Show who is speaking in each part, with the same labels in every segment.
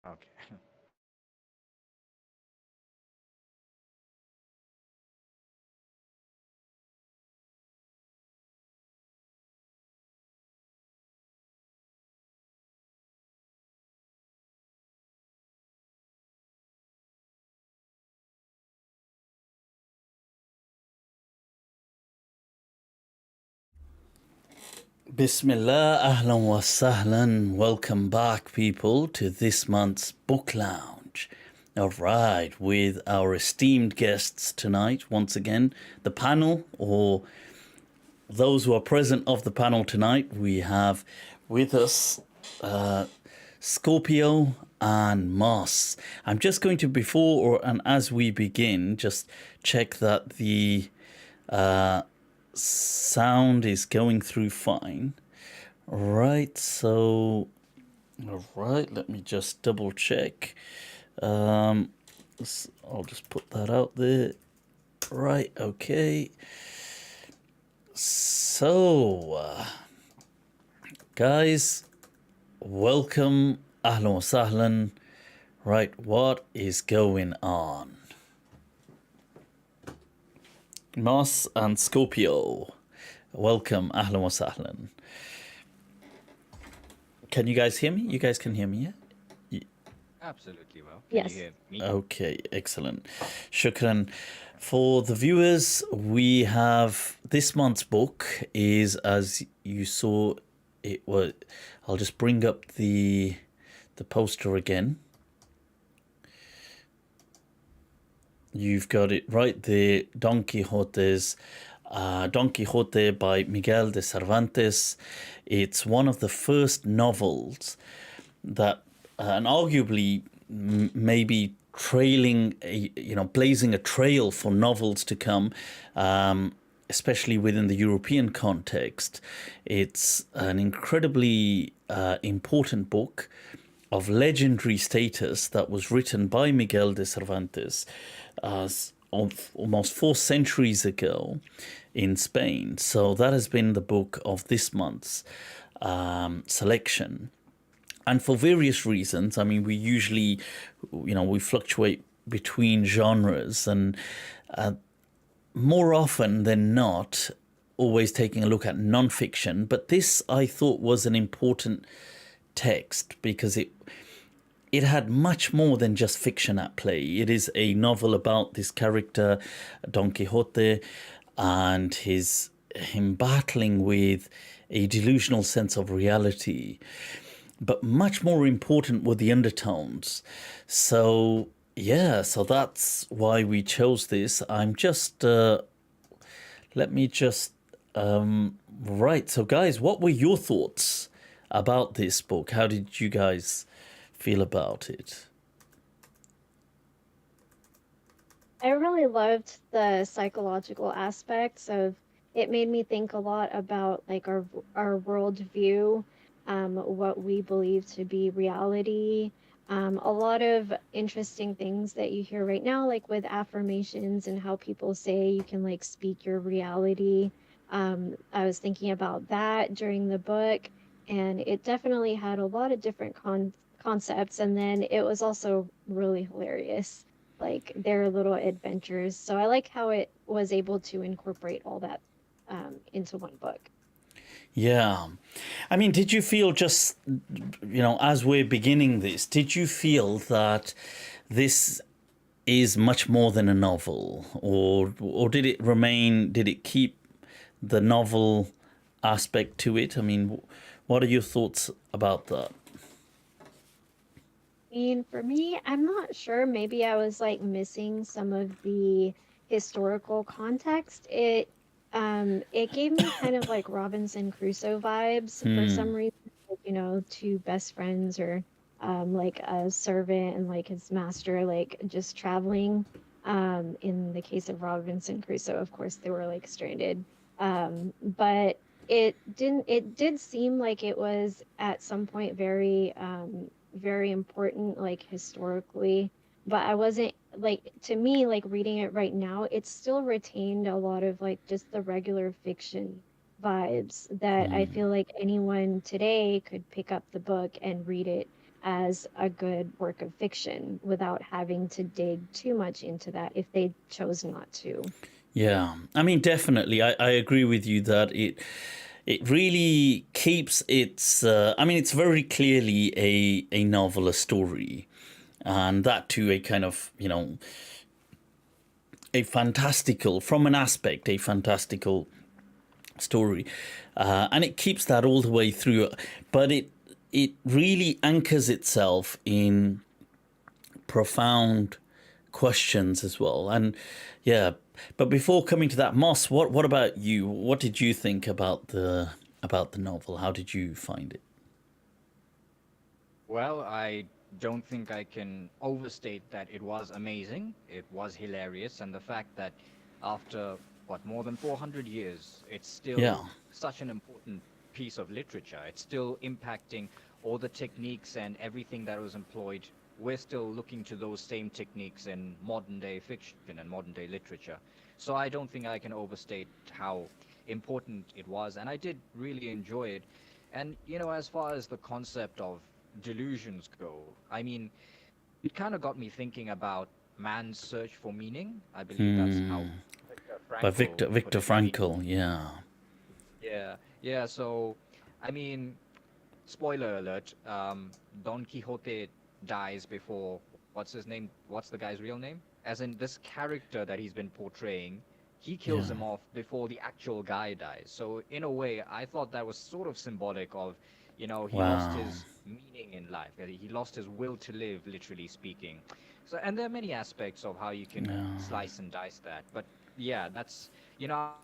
Speaker 1: Okay.
Speaker 2: Bismillah, ahlan wa sahlan. Welcome back, people, to this month's book lounge. All right, with our esteemed guests tonight, once again, the panel, or those who are present of the panel tonight, we have with us Scorpio and Moss. I'm just going to, and as we begin, just check that the sound is going through fine. Right, so, all right, let me just double check. Um, I'll just put that out there. Right, okay. So, guys, welcome. Ahlan wa sahlan. Right, what is going on? Moss and Scorpio, welcome. Ahlan wa sahlan. Can you guys hear me? You guys can hear me, yeah?
Speaker 1: Absolutely, well. Can you
Speaker 3: Yes.
Speaker 1: hear me?
Speaker 2: Okay, excellent. Shukran. For the viewers, we have this month's book is, as you saw, it was. I'll just bring up the poster again. You've got it right there. Don Quixote by Miguel de Cervantes. It's one of the first novels that, and arguably maybe blazing a trail for novels to come, especially within the European context. It's an incredibly important book of legendary status that was written by Miguel de Cervantes of almost 4 centuries ago in Spain. So that has been the book of this month's selection. And for various reasons, I mean, we usually, we fluctuate between genres, and more often than not, always taking a look at nonfiction. But this, I thought, was an important text because it had much more than just fiction at play. It is a novel about this character, Don Quixote, and him battling with a delusional sense of reality. But much more important were the undertones. So, yeah, so that's why we chose this. I'm just, let me just, right. So, guys, what were your thoughts about this book? How did you guys feel about it?
Speaker 3: I really loved the psychological aspects of it. Made me think a lot about like our worldview, what we believe to be reality. A lot of interesting things that you hear right now, like with affirmations and how people say you can like speak your reality. I was thinking about that during the book, and it definitely had a lot of different concepts. And then it was also really hilarious, like their little adventures. So I like how it was able to incorporate all that into one book.
Speaker 2: Yeah. I mean, did you feel just, as we're beginning this, did you feel that this is much more than a novel, or did it keep the novel aspect to it? I mean, what are your thoughts about that?
Speaker 3: I mean, for me, I'm not sure. Maybe I was like missing some of the historical context. It gave me kind of like Robinson Crusoe vibes for some reason, like, two best friends, or like a servant and like his master, like just traveling. In the case of Robinson Crusoe, of course, they were like stranded. But it did seem like it was at some point very important, like historically. But I wasn't like, to me, like reading it right now, it still retained a lot of like just the regular fiction vibes that I feel like anyone today could pick up the book and read it as a good work of fiction without having to dig too much into that if they chose not to.
Speaker 2: Yeah, I mean, definitely, I agree with you that it really keeps its. I mean, it's very clearly a novel, a story, and that too a kind of a fantastical, from an aspect, a fantastical story, and it keeps that all the way through. But it really anchors itself in profound questions as well. And yeah, but before coming to that, Moss, what about you? What did you think about the novel? How did you find it?
Speaker 1: Well, I don't think I can overstate that it was amazing. It was hilarious, and the fact that after what more than 400 years, it's
Speaker 2: Yeah,
Speaker 1: still such an important piece of literature. It's still impacting all the techniques and everything that was employed. We're still looking to those same techniques in modern day fiction and modern day literature. So I don't think I can overstate how important it was, and I did really enjoy it. And as far as the concept of delusions go, I mean, it kind of got me thinking about man's search for meaning. I believe that's how Viktor
Speaker 2: by
Speaker 1: Frankl put
Speaker 2: Viktor
Speaker 1: it. I mean,
Speaker 2: Frankl. Yeah,
Speaker 1: yeah, yeah. So, I mean, spoiler alert, Don Quixote dies before, what's his name? What's the guy's real name? As in, this character that he's been portraying, he kills
Speaker 2: yeah.
Speaker 1: him off before the actual guy dies. So, in a way, I thought that was sort of symbolic of, he lost
Speaker 2: Wow.
Speaker 1: his meaning in life. He lost his will to live, literally speaking. So, and there are many aspects of how you can
Speaker 2: Yeah,
Speaker 1: slice and dice that. But yeah,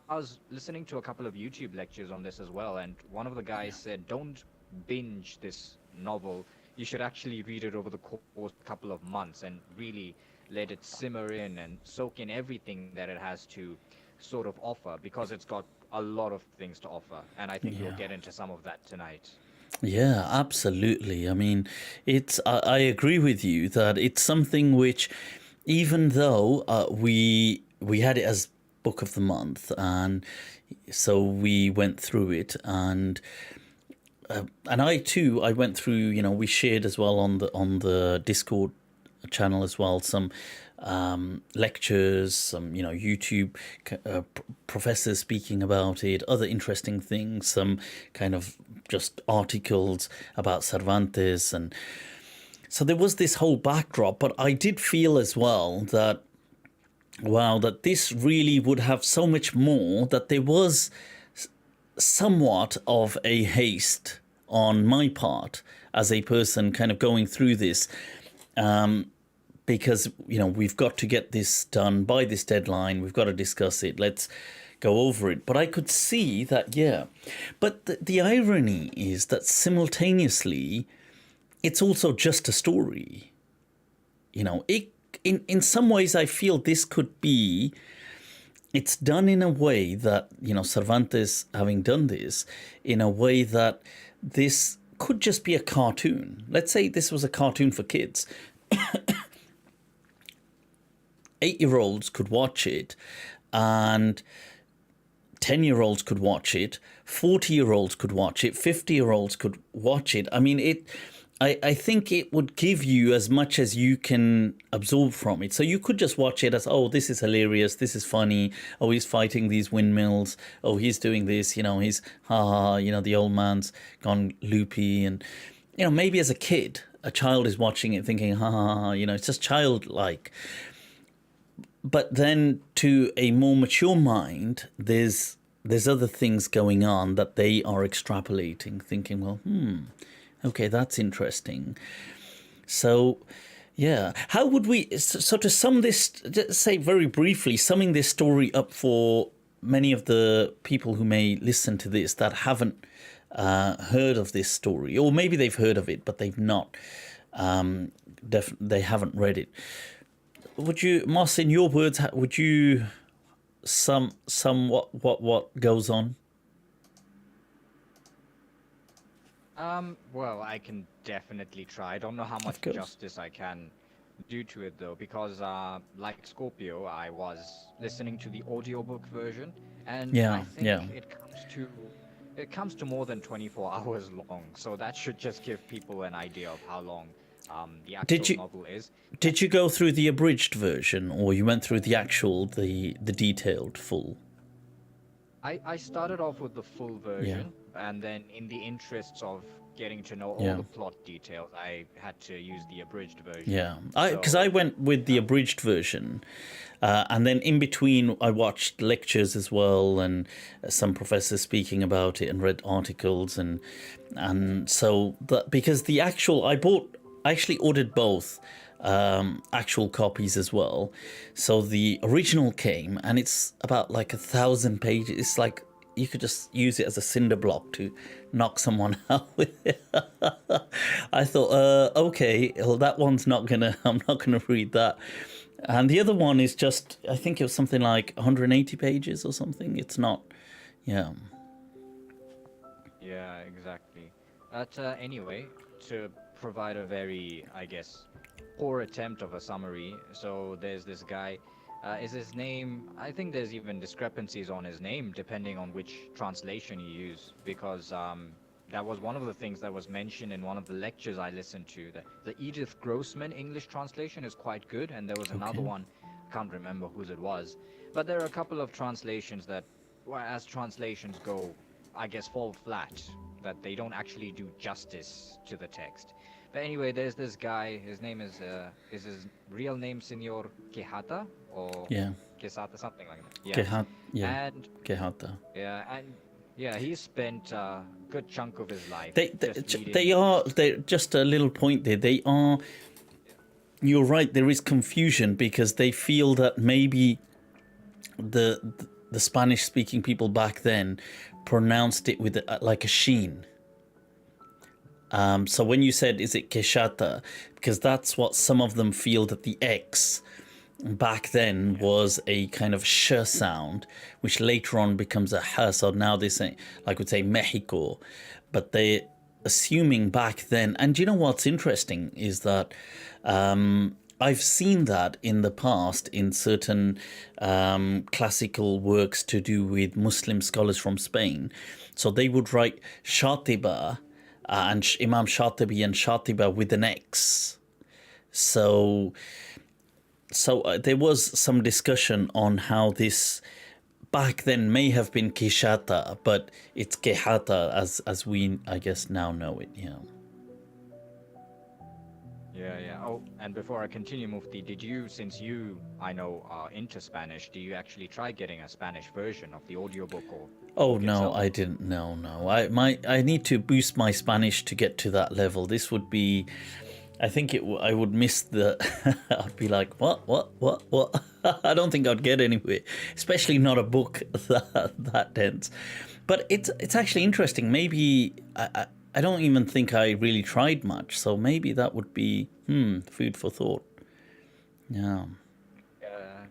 Speaker 1: I was listening to a couple of YouTube lectures on this as well, and one of the guys said, don't binge this novel. You should actually read it over the course of a couple of months and really let it simmer in and soak in everything that it has to sort of offer, because it's got a lot of things to offer. And I think we'll
Speaker 2: yeah.
Speaker 1: get into some of that tonight.
Speaker 2: Yeah, absolutely. I mean, I agree with you that it's something which, even though we had it as book of the month, and so we went through it, and I too, I went through. We shared as well on the Discord channel as well some lectures, some YouTube professors speaking about it, other interesting things, some kind of just articles about Cervantes, and so there was this whole backdrop. But I did feel as well that wow, that this really would have so much more. That there was somewhat of a haste on my part as a person kind of going through this, because we've got to get this done by this deadline, we've got to discuss it, let's go over it. But I could see that, yeah, but the irony is that simultaneously it's also just a story. It, in some ways I feel this could be, it's done in a way that, Cervantes having done this in a way that this could just be a cartoon. Let's say this was a cartoon for kids. 8-year-olds could watch it, and 10-year-olds could watch it, 40-year-olds could watch it, 50-year-olds could watch it. I mean, I think it would give you as much as you can absorb from it. So you could just watch it as, oh, this is hilarious, this is funny, oh, he's fighting these windmills, oh, he's doing this, he's, ha, the old man's gone loopy. And, maybe as a kid, a child is watching it thinking, ha, ha, ha, it's just childlike. But then to a more mature mind, there's other things going on that they are extrapolating, thinking, well, okay, that's interesting. So, yeah, how would we, so to sum this, just say very briefly, summing this story up for many of the people who may listen to this that haven't heard of this story, or maybe they've heard of it, but they've not, they haven't read it. Would you, Moss, in your words, would you sum what goes on?
Speaker 1: Well, I can definitely try. I don't know how much
Speaker 2: Of course.
Speaker 1: justice I can do to it though, because like Scorpio, I was listening to the audiobook version, and I
Speaker 2: Yeah,
Speaker 1: think
Speaker 2: yeah,
Speaker 1: it comes to it comes to more than 24 hours long. So that should just give people an idea of how long the
Speaker 2: Did
Speaker 1: actual
Speaker 2: you
Speaker 1: novel is.
Speaker 2: did you go through the abridged version, or you went through the actual the detailed full?
Speaker 1: I started off with the full
Speaker 2: Yeah,
Speaker 1: version, and then in the interests of getting to know all
Speaker 2: yeah.
Speaker 1: the plot details, I had to use the abridged version.
Speaker 2: Yeah, I
Speaker 1: So,
Speaker 2: went with the abridged version, and then in between I watched lectures as well, and some professors speaking about it, and read articles, and so that because the actual I actually ordered both actual copies as well. So the original came, and it's about like 1,000 pages. It's like you could just use it as a cinder block to knock someone out with it. I thought, okay, well, that one's not gonna. I'm not gonna read that. And the other one is just, I think it was something like 180 pages or something. It's not, yeah,
Speaker 1: yeah, exactly. But anyway, to provide a very, I guess, poor attempt of a summary. So there's this guy. Is his name? I think there's even discrepancies on his name depending on which translation you use, because that was one of the things that was mentioned in one of the lectures I listened to. The Edith Grossman English translation is quite good, and there was another
Speaker 2: okay,
Speaker 1: one, can't remember whose it was. But there are a couple of translations that, well, as translations go, I guess fall flat, that they don't actually do justice to the text. But anyway, there's this guy. His name is his real name Senor Quijata or
Speaker 2: yeah,
Speaker 1: Quesada, something like that. Yeah,
Speaker 2: Gehat, yeah,
Speaker 1: and
Speaker 2: Gehata.
Speaker 1: yeah, he spent a good chunk of his life
Speaker 2: They,
Speaker 1: just
Speaker 2: they,
Speaker 1: reading.
Speaker 2: they are, they're just a little point there. They are, you're right, there is confusion because they feel that maybe the the Spanish speaking people back then pronounced it with like a sheen. So when you said, is it Quixata? Because that's what some of them feel that the X back then was a kind of sh sound, which later on becomes a h. So now they say, like would say Mexico, but they assuming back then. And you know what's interesting is that I've seen that in the past in certain classical works to do with Muslim scholars from Spain. So they would write Shatiba and Imam Shatibi and Shatiba with an X. So there was some discussion on how this back then may have been Kishata, but it's Kehata as we I guess now know it. Yeah.
Speaker 1: Yeah, yeah. Oh, and before I continue, Mufti, did you, since you, I know, are into Spanish, do you actually try getting a Spanish version of the audiobook or the
Speaker 2: Oh
Speaker 1: book
Speaker 2: no,
Speaker 1: itself?
Speaker 2: I didn't. No. I need to boost my Spanish to get to that level. This would be, I think I would miss the. I'd be like, what? I don't think I'd get anywhere, especially not a book that dense. But it's actually interesting. Maybe I don't even think I really tried much, so maybe that would be food for thought. Yeah,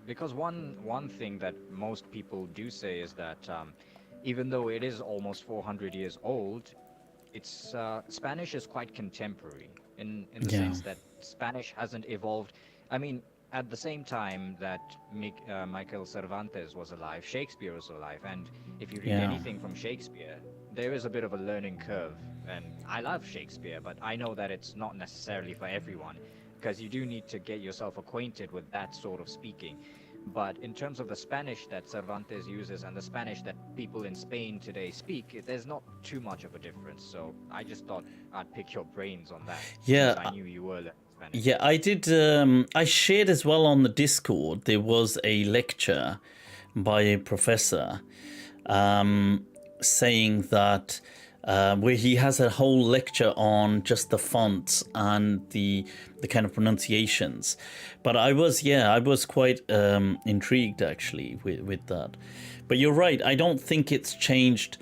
Speaker 1: Because one thing that most people do say is that even though it is almost 400 years old, it's Spanish is quite contemporary in the
Speaker 2: yeah,
Speaker 1: sense that Spanish hasn't evolved. I mean, at the same time that Michael Cervantes was alive, Shakespeare was alive, and if you read
Speaker 2: yeah.
Speaker 1: anything from Shakespeare, there is a bit of a learning curve. And I love Shakespeare, but I know that it's not necessarily for everyone, because you do need to get yourself acquainted with that sort of speaking. But in terms of the Spanish that Cervantes uses and the Spanish that people in Spain today speak, there's not too much of a difference. So I just thought I'd pick your brains on that, since I
Speaker 2: Yeah,
Speaker 1: knew you were learning Spanish.
Speaker 2: yeah, I did. I shared as well on the Discord. There was a lecture by a professor saying that where he has a whole lecture on just the fonts and the kind of pronunciations. But I was quite intrigued actually with that. But you're right. I don't think it's changed.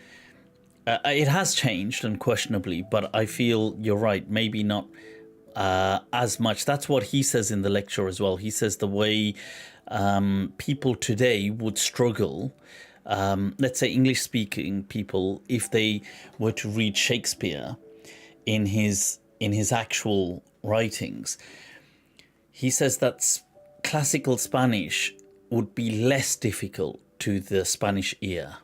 Speaker 2: It has changed unquestionably, but I feel you're right. Maybe not as much. That's what he says in the lecture as well. He says the way people today would struggle, let's say English speaking people, if they were to read Shakespeare in his actual writings. He says that classical Spanish would be less difficult to the Spanish ear.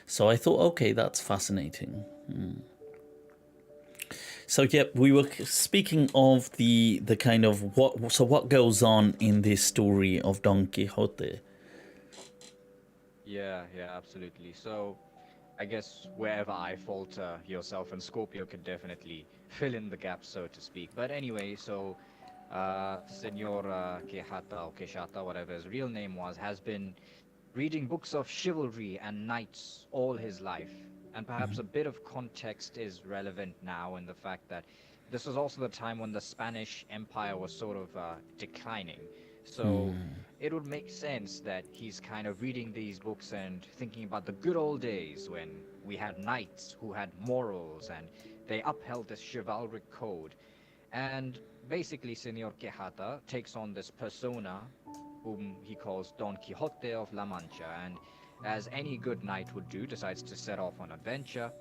Speaker 2: So I thought, okay, that's fascinating. So yeah, we were speaking of the kind of what goes on in this story of Don Quixote.
Speaker 1: Yeah, yeah, absolutely. So I guess wherever I falter, yourself and Scorpio could definitely fill in the gaps, so to speak. But anyway, so Senor Quijata or Quixata, whatever his real name was, has been reading books of chivalry and knights all his life. And perhaps a bit of context is relevant now in the fact that this was also the time when the Spanish Empire was sort of declining. So it would make sense that he's kind of reading these books and thinking about the good old days when we had knights who had morals and they upheld this chivalric code. And basically, Senor Quijada takes on this persona whom he calls Don Quixote of La Mancha, and as any good knight would do, decides to set off on adventure.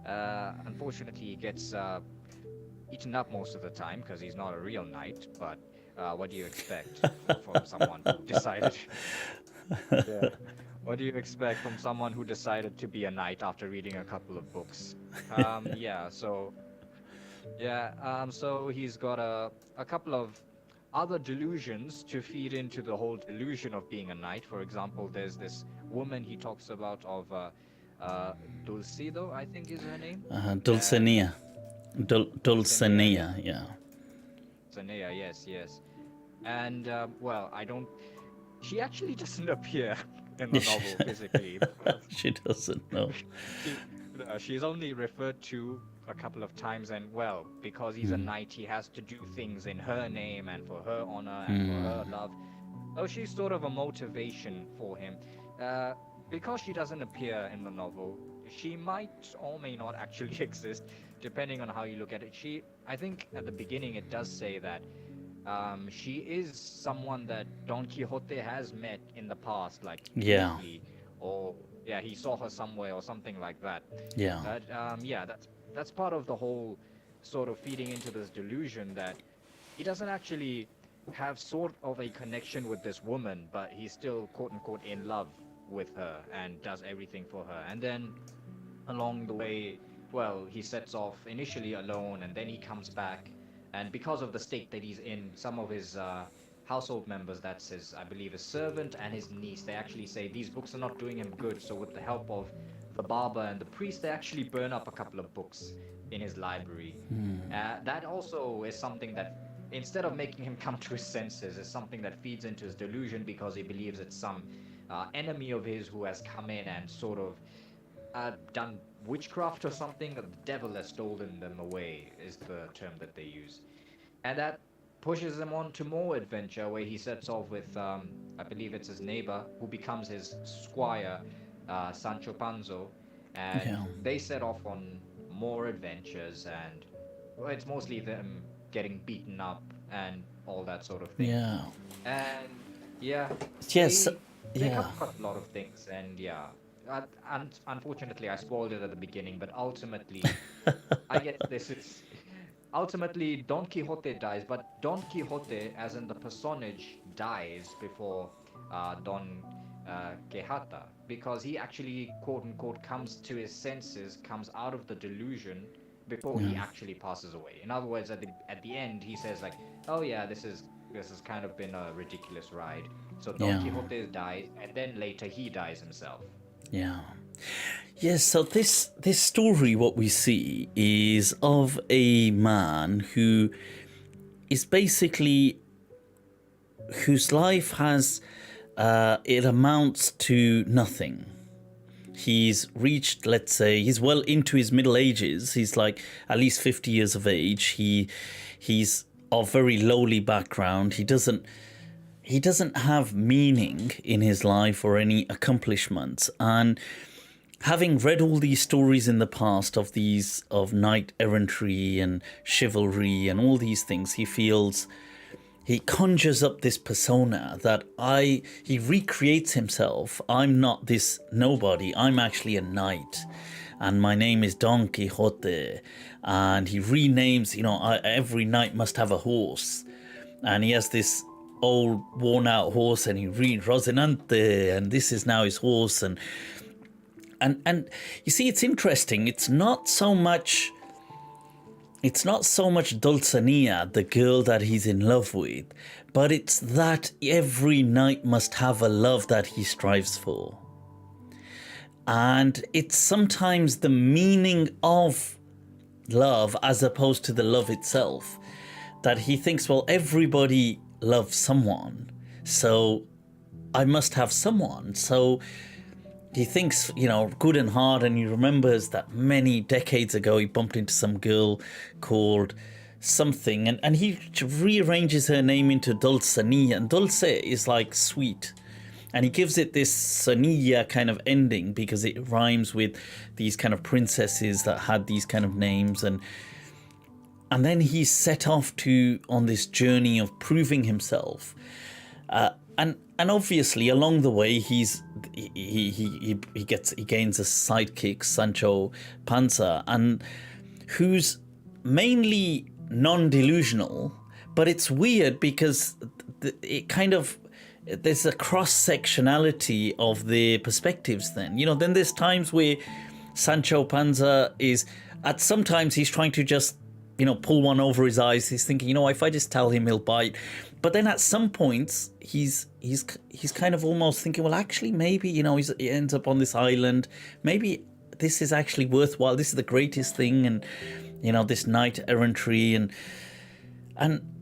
Speaker 1: Unfortunately, he gets eaten up most of the time because he's not a real knight, but what do you expect from someone who decided? Yeah. What do you expect from someone who decided to be a knight after reading a couple of books? Yeah, so so he's got a couple of other delusions to feed into the whole delusion of being a knight. For example, there's this woman he talks about of Dulcido, I think is her name.
Speaker 2: Dulcinea.
Speaker 1: Dulcinea,
Speaker 2: Dulcinea, yeah.
Speaker 1: Dulcinea, yes, yes. And well, I don't. She actually doesn't appear in the novel physically.
Speaker 2: She doesn't know.
Speaker 1: She's only referred to a couple of times, and well, because he's a knight, he has to do things in her name and for her honor and for her love. So she's sort of a motivation for him. Because she doesn't appear in the novel, she might or may not actually exist, depending on how you look at it. I think at the beginning it does say that she is someone that Don Quixote has met in the past, like
Speaker 2: Yeah.
Speaker 1: briefly, or yeah, he saw her somewhere or something like that.
Speaker 2: Yeah.
Speaker 1: But yeah, that's part of the whole sort of feeding into this delusion that he doesn't actually have sort of a connection with this woman, but he's still quote unquote in love with her and does everything for her. And then along the way, well, he sets off initially alone and then he comes back. And because of the state that he's in, some of his household members, that's his, I believe, his servant and his niece, they actually say these books are not doing him good. So with the help of the barber and the priest, they actually burn up a couple of books in his library. That also is something that, instead of making him come to his senses, is something that feeds into his delusion because he believes it's some enemy of his who has come in and sort of done witchcraft or something. The devil has stolen them away is the term that they use. And that pushes him on to more adventure where he sets off with, I believe it's his neighbor, who becomes his squire, Sancho Panzo. And
Speaker 2: Yeah.
Speaker 1: they set off on more adventures, and well, it's mostly them getting beaten up and all that sort of thing.
Speaker 2: Yeah.
Speaker 1: And yeah,
Speaker 2: Yes.
Speaker 1: they
Speaker 2: Yeah.
Speaker 1: cover a lot of things, and yeah. And unfortunately, I spoiled it at the beginning, but ultimately, I guess this is ultimately Don Quixote dies, but Don Quixote, as in the personage, dies before Don Quixata, because he actually, quote unquote, comes to his senses, comes out of the delusion before he actually passes away. In other words, at the end, he says like, "Oh yeah, this has kind of been a ridiculous ride." So Don
Speaker 2: Yeah.
Speaker 1: Quixote dies, and then later he dies himself.
Speaker 2: Yeah. Yes, so this story, what we see is of a man who is basically, whose life has, it amounts to nothing. He's reached, let's say, he's well into his middle ages. He's like at least 50 years of age. He's of very lowly background. He doesn't have meaning in his life or any accomplishments. And having read all these stories in the past of knight errantry and chivalry and all these things, he conjures up this persona that he recreates himself. I'm not this nobody, I'm actually a knight, and my name is Don Quixote. And he renames, every knight must have a horse, and he has this old worn out horse, and he reads Rocinante, and this is now his horse, and And you see, it's interesting. It's not so much Dulcinea, the girl that he's in love with, but it's that every knight must have a love that he strives for. And it's sometimes the meaning of love as opposed to the love itself, that he thinks, well, everybody loves someone, so I must have someone. So he thinks, good and hard, and he remembers that many decades ago he bumped into some girl called something, and he rearranges her name into Dulcinea, and Dulce is like sweet. And he gives it this Sonilla kind of ending because it rhymes with these kind of princesses that had these kind of names. And then he's set off on this journey of proving himself. And obviously along the way he gains a sidekick, Sancho Panza, and who's mainly non-delusional, but it's weird because it kind of, there's a cross-sectionality of the perspectives then. Then there's times where Sancho Panza is, at sometimes he's trying to just, pull one over his eyes. He's thinking, if I just tell him, he'll bite. But then at some points, he's kind of almost thinking, well, actually, maybe, he ends up on this island. Maybe this is actually worthwhile. This is the greatest thing. And, this knight errantry. And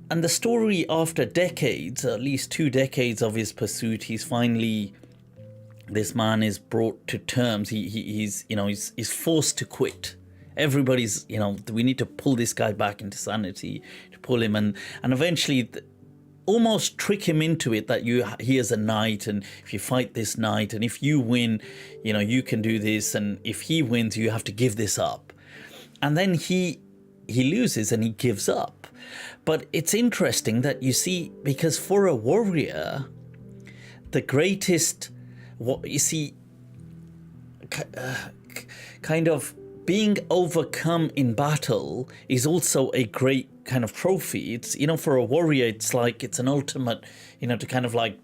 Speaker 2: the story, after decades, at least 2 decades of his pursuit, this man is brought to terms. He's forced to quit. Everybody's, we need to pull this guy back into sanity, to pull him and eventually almost trick him into it that he is a knight, and if you fight this knight, and if you win, you can do this, and if he wins, you have to give this up. And then he loses and he gives up. But it's interesting that you see, because for a warrior, the greatest, kind of being overcome in battle is also a great kind of trophy. It's, for a warrior, it's like, it's an ultimate, to kind of like,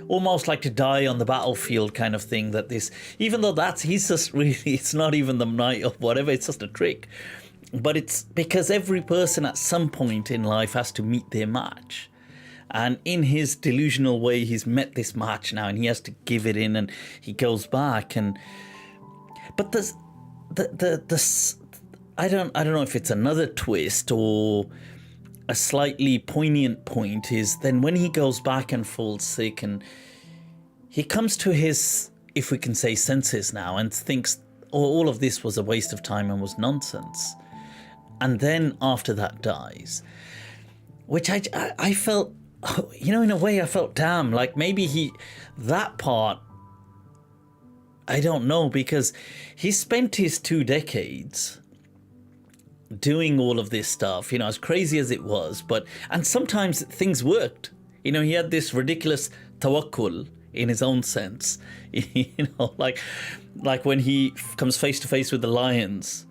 Speaker 2: almost like to die on the battlefield kind of thing, that this, even though he's just really, it's not even the knight or whatever, it's just a trick. But it's because every person at some point in life has to meet their match. And in his delusional way, he's met this match now and he has to give it in, and he goes back. But there's I don't know if it's another twist or a slightly poignant point, is then when he goes back and falls sick and he comes to his, if we can say, senses now, and thinks, all of this was a waste of time and was nonsense. And then after that dies, which I felt, in a way I felt, damn, like maybe that part, I don't know, because he spent his 2 decades doing all of this stuff, as crazy as it was, and sometimes things worked. He had this ridiculous tawakkul in his own sense, like when he comes face to face with the lions,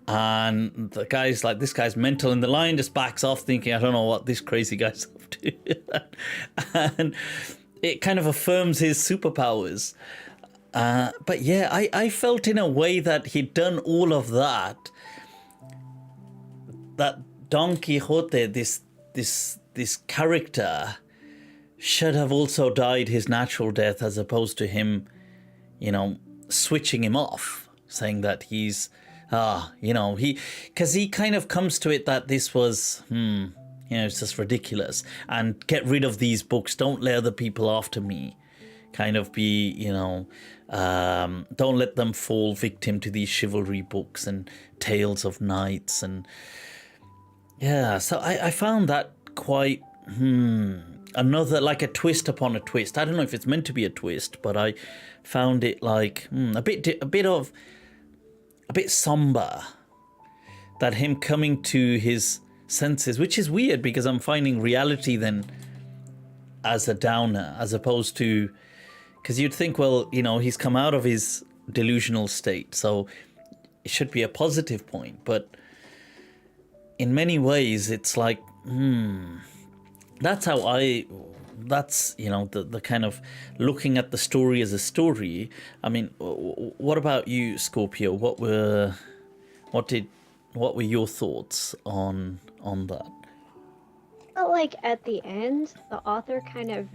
Speaker 2: and the guy's like, this guy's mental, and the lion just backs off thinking, I don't know what this crazy guy's up to. And it kind of affirms his superpowers. But yeah, I felt in a way that he'd done all of that Don Quixote, this character, should have also died his natural death, as opposed to him, switching him off, saying that he's, because he kind of comes to it that this was, it's just ridiculous, and get rid of these books, don't let other people after me kind of be, don't let them fall victim to these chivalry books and tales of knights. And yeah, so I found that quite, another, like a twist upon a twist. I don't know if it's meant to be a twist, but I found it like a bit somber, that him coming to his senses, which is weird because I'm finding reality then as a downer, as opposed to, because you'd think, well, he's come out of his delusional state, so it should be a positive point. But in many ways, it's like, that's how I that's, the kind of looking at the story as a story. I mean, what about you, Scorpio? What were your thoughts on that?
Speaker 3: But like at the end, the author kind of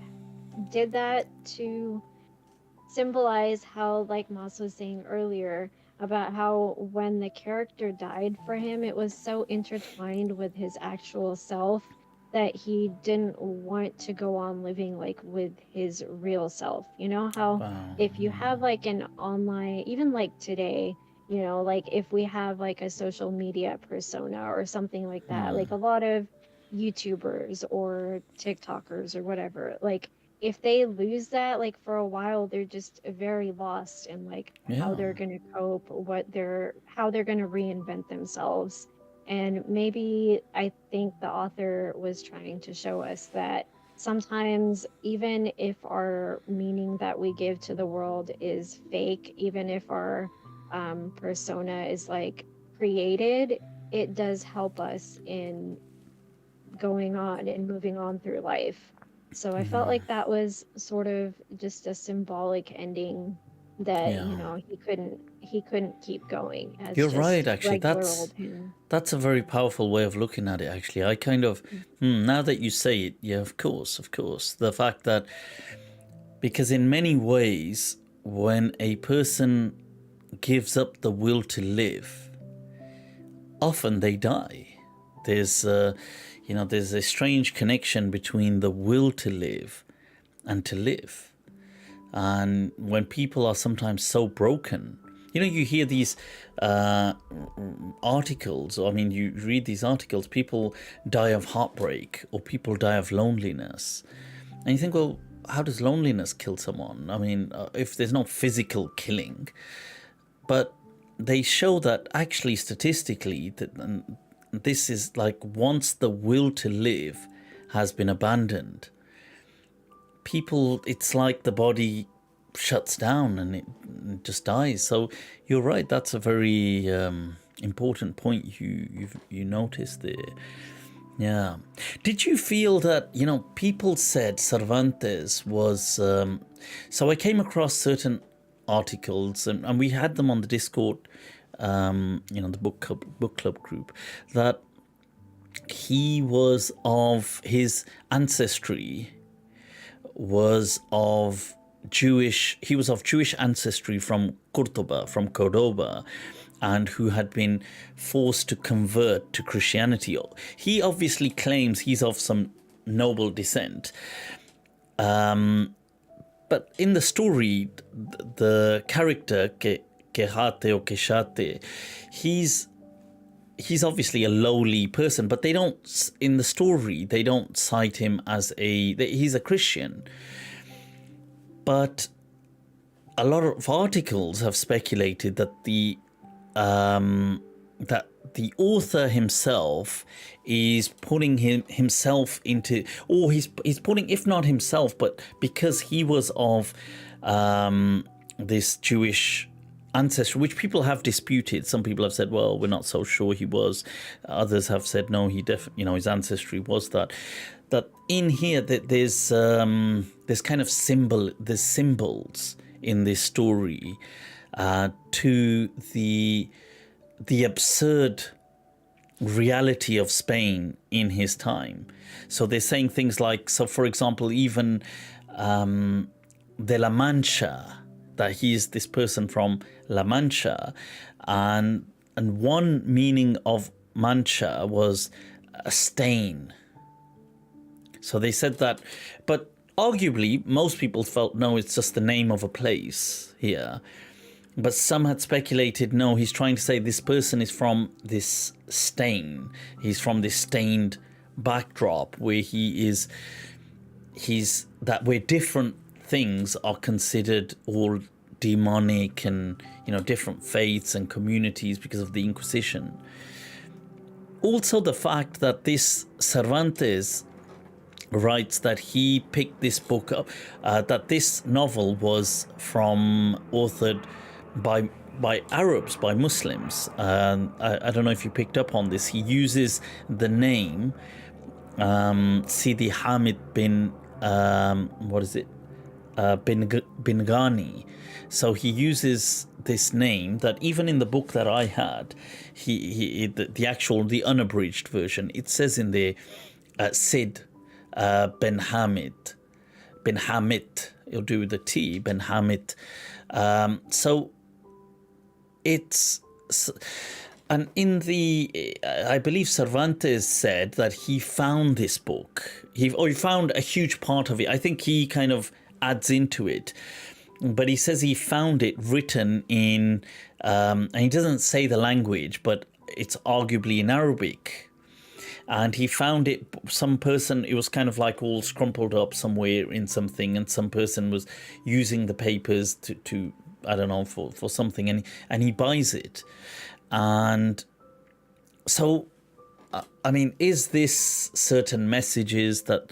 Speaker 3: did that to symbolize how, like Moss was saying earlier, about how when the character died for him, it was so intertwined with his actual self that he didn't want to go on living like with his real self. You know how
Speaker 2: Wow.
Speaker 3: if you have like an online, even like today, like if we have like a social media persona or something like that, like a lot of YouTubers or TikTokers or whatever, like if they lose that, like for a while, they're just very lost in like how
Speaker 2: Yeah.
Speaker 3: they're gonna cope, how they're gonna reinvent themselves. And maybe I think the author was trying to show us that sometimes, even if our meaning that we give to the world is fake, even if our persona is like created, it does help us in going on and moving on through life. So I felt like that was sort of just a symbolic ending that,
Speaker 2: Yeah.
Speaker 3: he couldn't keep going as
Speaker 2: You're right,
Speaker 3: just
Speaker 2: actually.
Speaker 3: regular old him.
Speaker 2: That's a very powerful way of looking at it, actually. I kind of, now that you say it, yeah, of course, of course. The fact that, because in many ways, when a person gives up the will to live, often they die. There's, there's a strange connection between the will to live and to live. And when people are sometimes so broken, you hear these articles. I mean, you read these articles, people die of heartbreak or people die of loneliness. And you think, well, how does loneliness kill someone? I mean, if there's no physical killing. But they show that actually statistically, and this is like once the will to live has been abandoned, people, it's like the body shuts down and it just dies. So you're right, that's a very important point you noticed there. Yeah. Did you feel that, people said Cervantes was so I came across certain articles and we had them on the Discord, the book club group, that he was of his ancestry was of Jewish ancestry from Cordoba, and who had been forced to convert to Christianity. He obviously claims he's of some noble descent. But in the story, the character Qixote or Qixote, he's obviously a lowly person, but they don't, in the story, they don't cite him as he's a Christian. But a lot of articles have speculated that the author himself is putting himself into, or he's putting, if not himself, but because he was of this Jewish ancestry, which people have disputed. Some people have said, well, we're not so sure he was. Others have said, no, he his ancestry was that. That in here, that there's kind of there's symbols in this story to the absurd reality of Spain in his time. So they're saying things like, so for example, even de La Mancha, that he is this person from La Mancha, and one meaning of mancha was a stain. So they said that, but arguably most people felt, no, it's just the name of a place here. But some had speculated, no, he's trying to say this person is from this stain. He's from this stained backdrop where where different things are considered all demonic, and different faiths and communities because of the Inquisition. Also the fact that this Cervantes writes that he picked this book up, that this novel was authored by Arabs, by Muslims. I don't know if you picked up on this. He uses the name Sidi Hamid bin what is it? Bingani. So he uses this name that even in the book that I had, the unabridged version, it says in there, Sid Ben Hamid. Ben Hamid, you'll do the T, Ben Hamid. So it's, and in the, I believe Cervantes said that he found this book. He found a huge part of it. I think he kind of adds into it, but he says he found it written in, and he doesn't say the language, but it's arguably in Arabic. And he found it, some person, it was kind of like all scrumpled up somewhere in something, and some person was using the papers to I don't know, for something, and he buys it. And so, I mean, is this certain messages that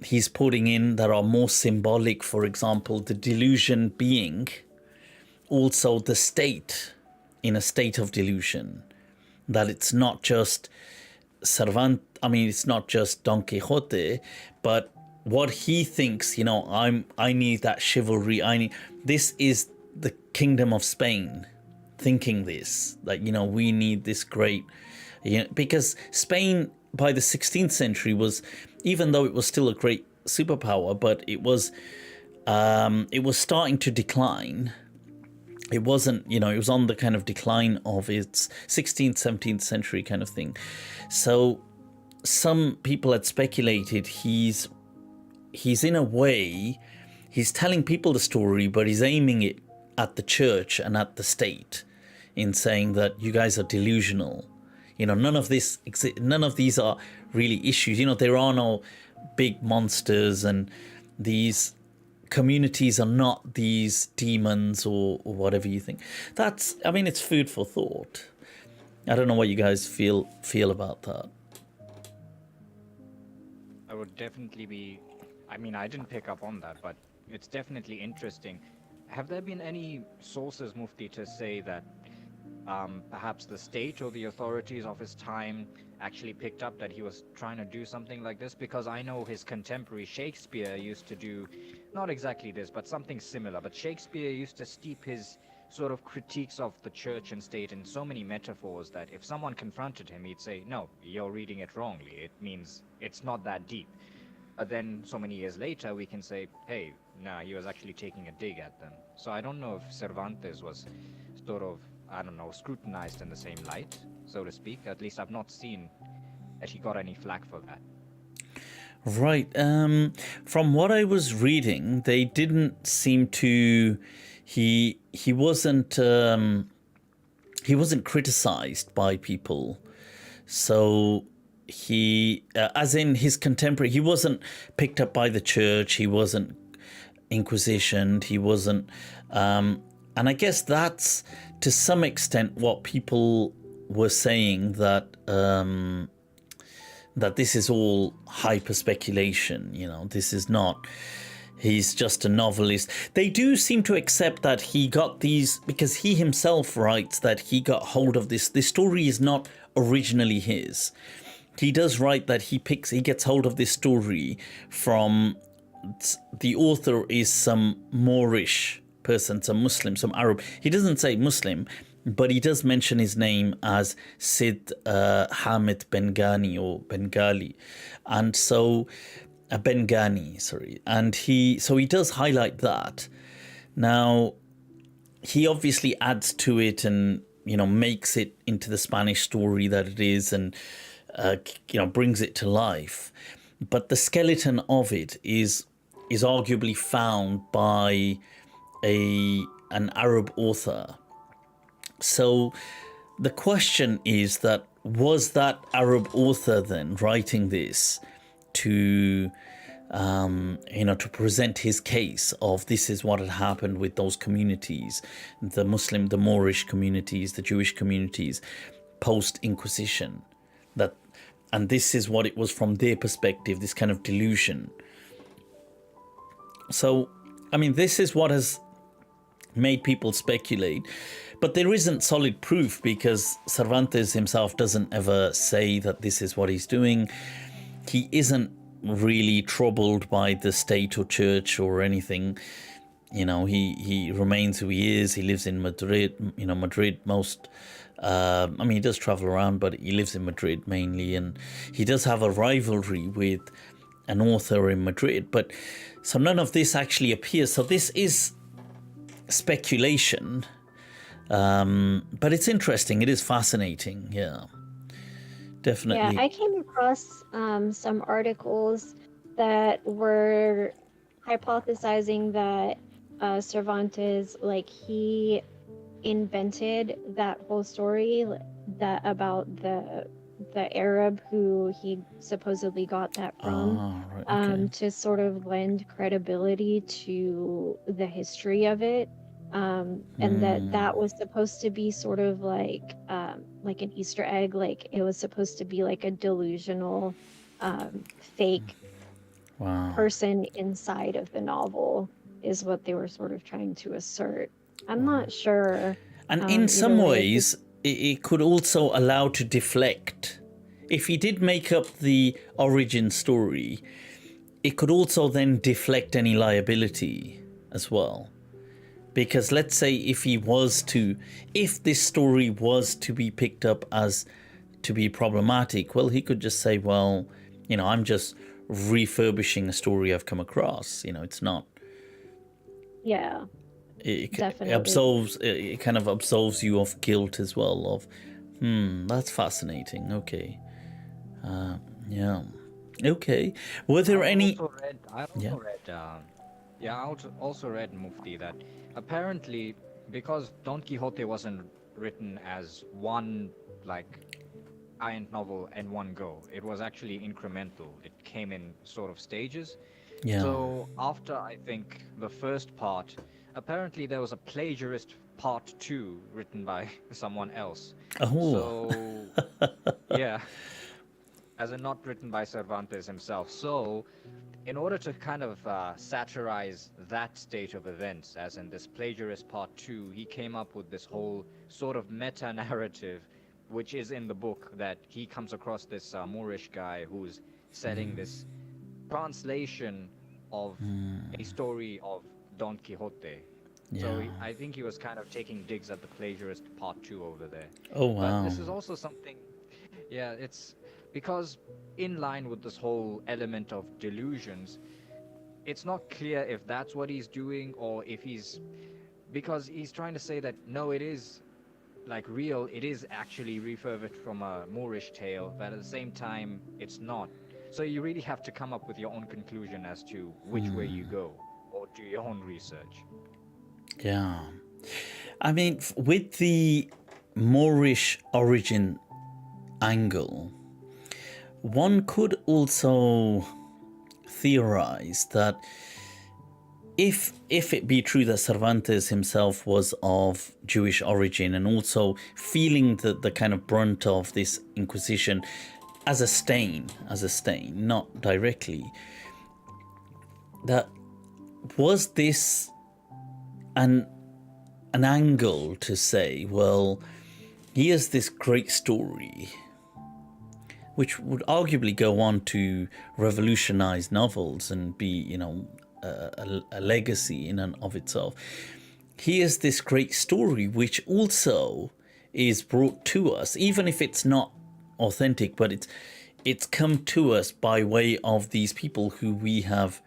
Speaker 2: he's putting in that are more symbolic? For example, the delusion being also the state, in a state of delusion, that it's not just it's not just Don Quixote, but what he thinks, I need that chivalry. This is the kingdom of Spain thinking this, that, we need this great, because Spain by the 16th century was, even though it was still a great superpower, but it was starting to decline. It wasn't, it was on the kind of decline of its 16th, 17th century kind of thing. So some people had speculated he's in a way, he's telling people the story, but he's aiming it at the church and at the state in saying that you guys are delusional. None of these are really issues. There are no big monsters, and these communities are not these demons or whatever you think. It's food for thought. I don't know what you guys feel about that.
Speaker 1: I would definitely be, I didn't pick up on that, but it's definitely interesting. Have there been any sources, Mufti, to say that perhaps the state or the authorities of his time actually picked up that he was trying to do something like this? Because I know his contemporary Shakespeare used to do, not exactly this, but something similar. But Shakespeare used to steep his sort of critiques of the church and state in so many metaphors that if someone confronted him, he'd say, no, you're reading it wrongly. It means it's not that deep. But then so many years later, we can say, hey, nah, he was actually taking a dig at them. So I don't know if Cervantes was sort of, scrutinized in the same light, so to speak. At least I've not seen that he got any flack for that.
Speaker 2: Right. From what I was reading, they didn't seem to. He wasn't criticized by people. So he, as in his contemporary, he wasn't picked up by the church. He wasn't inquisitioned. He wasn't. And I guess that's to some extent what people were saying, that that this is all hyper speculation. This is not. He's just a novelist. They do seem to accept that he got these, because he himself writes that he got hold of this. This story is not originally his. He does write that he gets hold of this story from, the author is some Moorish person, some Muslim, some Arab. He doesn't say Muslim, but he does mention his name as Sid Hamid Bengani or Bengali. And so, Bengani, sorry. And he does highlight that. Now, he obviously adds to it and, makes it into the Spanish story that it is, and, brings it to life. But the skeleton of it is arguably found by an Arab author. So the question is that, was that Arab author then writing this to to present his case of this is what had happened with those communities, the Muslim, the Moorish communities, the Jewish communities post-Inquisition, and this is what it was from their perspective, this kind of delusion. So, this is what has made people speculate, but there isn't solid proof, because Cervantes himself doesn't ever say that this is what he's doing. He isn't really troubled by the state or church or anything. You know, he remains who he is. He lives in Madrid. You know, Madrid most. I mean, he does travel around, but he lives in Madrid mainly, and he does have a rivalry with an author in Madrid. But so none of this actually appears. So this is speculation, but it's interesting. It is fascinating. Yeah, definitely.
Speaker 3: Yeah, I came across some articles that were hypothesizing that Cervantes, like, he invented that whole story that about the Arab who he supposedly got that from,
Speaker 2: Right, okay.
Speaker 3: to sort of lend credibility to the history of it. And that was supposed to be sort of like an Easter egg, like it was supposed to be like a delusional, fake
Speaker 2: Wow.
Speaker 3: person inside of the novel, is what they were sort of trying to assert. I'm not sure.
Speaker 2: And in some
Speaker 3: either way.
Speaker 2: ways, it could also allow to deflect. If he did make up the origin story, it could also then deflect any liability as well. Because let's say if this story was to be picked up as to be problematic, well, he could just say, well, you know, I'm just refurbishing a story I've come across. You know, it's not.
Speaker 3: Yeah,
Speaker 2: It
Speaker 3: definitely.
Speaker 2: it kind of absolves you of guilt as well. Of, that's fascinating. Okay, yeah, okay. Were there any?
Speaker 1: I
Speaker 2: Yeah.
Speaker 1: also read, also read, Mufti, that apparently because Don Quixote wasn't written as one like giant novel in one go, it was actually incremental. It came in sort of stages.
Speaker 2: Yeah.
Speaker 1: So after I think the first part, apparently there was a plagiarist part 2 written by someone else.
Speaker 2: Oh.
Speaker 1: So yeah, as in not written by Cervantes himself. So in order to kind of satirize that state of events, as in this plagiarist part 2, he came up with this whole sort of meta-narrative, which is in the book, that he comes across this Moorish guy who's selling this translation of a story of Don Quixote. So
Speaker 2: Yeah.
Speaker 1: I think he was kind of taking digs at the plagiarist part 2 over there.
Speaker 2: Oh
Speaker 1: But
Speaker 2: wow.
Speaker 1: this is also something, yeah, it's because in line with this whole element of delusions, it's not clear if that's what he's doing or if because he's trying to say that no, it is like real, it is actually refurbished from a Moorish tale, but at the same time, it's not. So you really have to come up with your own conclusion as to which way you go or do your own research.
Speaker 2: Yeah. I mean, with the Moorish origin angle, one could also theorize that if it be true that Cervantes himself was of Jewish origin and also feeling the kind of brunt of this Inquisition as a stain, not directly, that was this an angle to say, well, here's this great story which would arguably go on to revolutionize novels and be, you know, a legacy in and of itself. Here's this great story which also is brought to us, even if it's not authentic, but it's come to us by way of these people who we have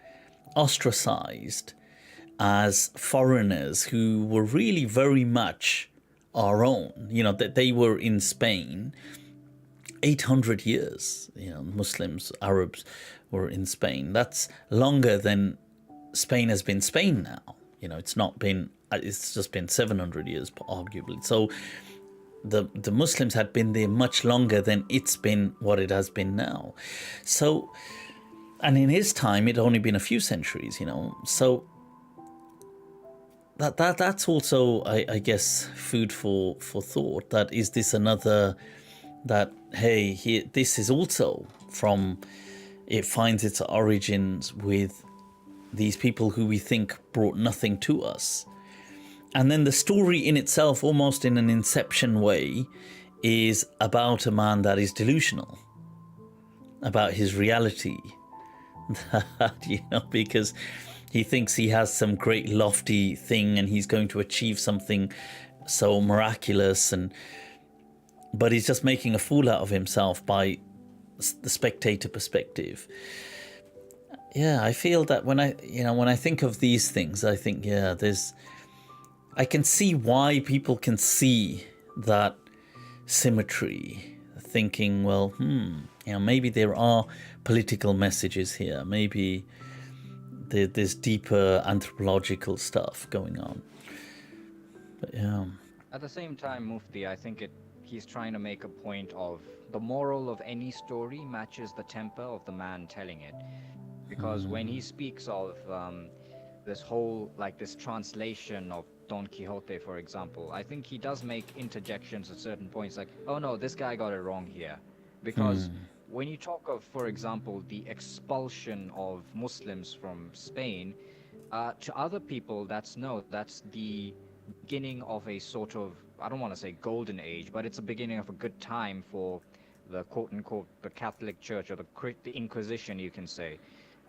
Speaker 2: ostracized as foreigners, who were really very much our own. You know, that they were in Spain 800 years. You know, Muslims, Arabs were in Spain. That's longer than Spain has been Spain now. You know, it's just been 700 years, arguably. So the Muslims had been there much longer than it's been what it has been now. So, and in his time, it'd only been a few centuries, you know. So that's also, I guess, food for thought. That is this another, that, hey, here, this is also from, it finds its origins with these people who we think brought nothing to us. And then the story in itself, almost in an Inception way, is about a man that is delusional about his reality, because he thinks he has some great lofty thing and he's going to achieve something so miraculous, but he's just making a fool out of himself by the spectator perspective. Yeah, I feel that when I think of these things, I think, I can see why people can see that symmetry, thinking, well, maybe there are political messages here. Maybe there's deeper anthropological stuff going on. But yeah.
Speaker 1: At the same time, Mufti, I think he's trying to make a point of the moral of any story matches the temper of the man telling it. Because when he speaks of this whole, like this translation of Don Quixote, for example, I think he does make interjections at certain points like, oh no, this guy got it wrong here. Because when you talk of, for example, the expulsion of Muslims from Spain, to other people, that's the beginning of a sort of, I don't want to say golden age, but it's a beginning of a good time for the quote-unquote the Catholic Church, or the Inquisition, you can say.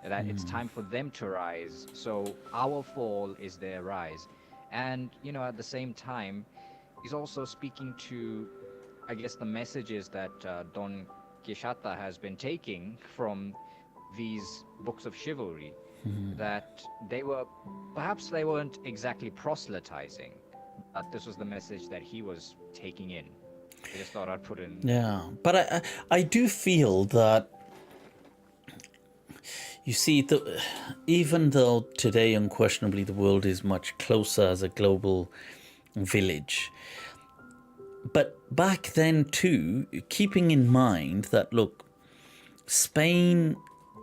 Speaker 1: That it's time for them to rise. So our fall is their rise. And, at the same time, he's also speaking to, I guess, the messages that Don Quixote has been taking from these books of chivalry, that perhaps they weren't exactly proselytizing, but this was the message that he was taking in. I just thought I'd put in.
Speaker 2: Yeah, but I do feel that, you see, even though today unquestionably the world is much closer as a global village, but back then too, keeping in mind that, look, Spain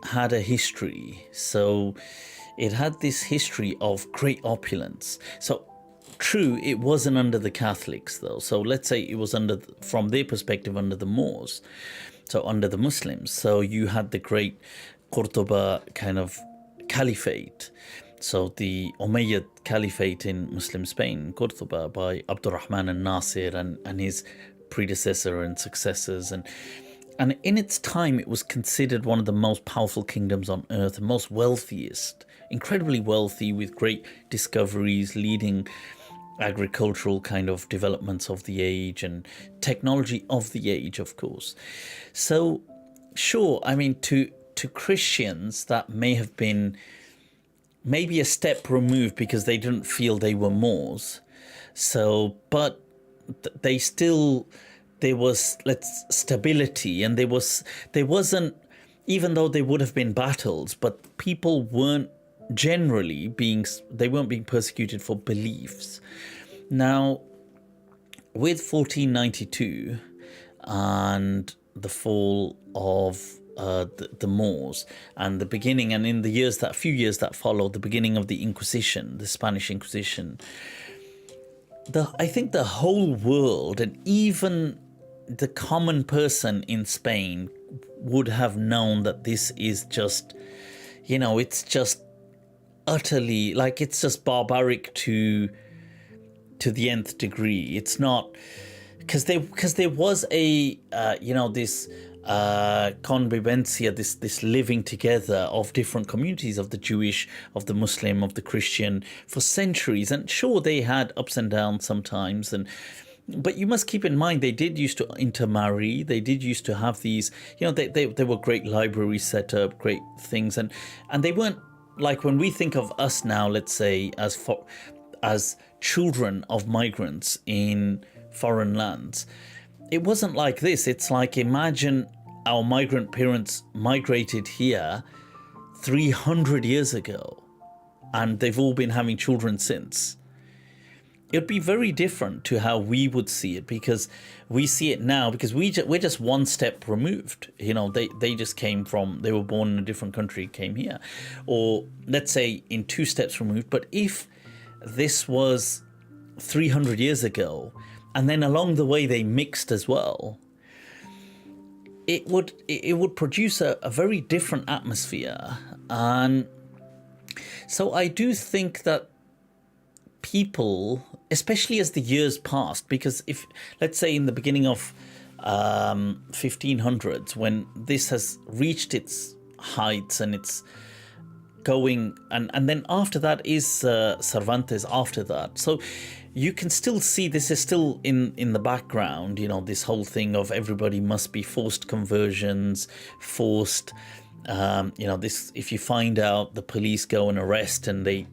Speaker 2: had a history, so it had this history of great opulence. So true, it wasn't under the Catholics though, so let's say it was from their perspective, under the Moors, so under the Muslims. So you had the great Cordoba kind of caliphate, so the Umayyad caliphate in Muslim Spain, Cordoba, by Abdurrahman al-Nasir and his predecessor and successors, and in its time it was considered one of the most powerful kingdoms on earth, the most wealthiest, incredibly wealthy, with great discoveries, leading agricultural kind of developments of the age and technology of the age, of course. So sure, I mean, to Christians that may have been maybe a step removed because they didn't feel they were Moors. So, but they still, there was stability, and there wasn't, even though there would have been battles, but people weren't being persecuted for beliefs. Now, with 1492 and the fall of the Moors, and the beginning, and in the few years that followed, the beginning of the Inquisition, the Spanish Inquisition, I think the whole world, and even the common person in Spain, would have known that this is just, it's just utterly, it's just barbaric to the nth degree. It's not, because there was a this convivencia, this living together of different communities, of the Jewish, of the Muslim, of the Christian, for centuries. And sure, they had ups and downs sometimes, but you must keep in mind, they did used to intermarry. They did used to have these, they were great libraries set up, great things, and they weren't like when we think of us now, let's say, as children of migrants in foreign lands. It wasn't like this. It's like, imagine our migrant parents migrated here 300 years ago, and they've all been having children since. It would be very different to how we would see it, because we see it now because we're just one step removed. They just they were born in a different country, came here, or let's say in 2 steps removed. But if this was 300 years ago, and then along the way they mixed as well, it would produce a very different atmosphere. And so I do think that people, especially as the years passed, because if, let's say, in the beginning of 1500s, when this has reached its heights, and it's going, and then after that is Cervantes after that. So you can still see this is still in the background, you know, this whole thing of everybody must be forced conversions, forced, you know, this, if you find out, the police go and arrest, and they,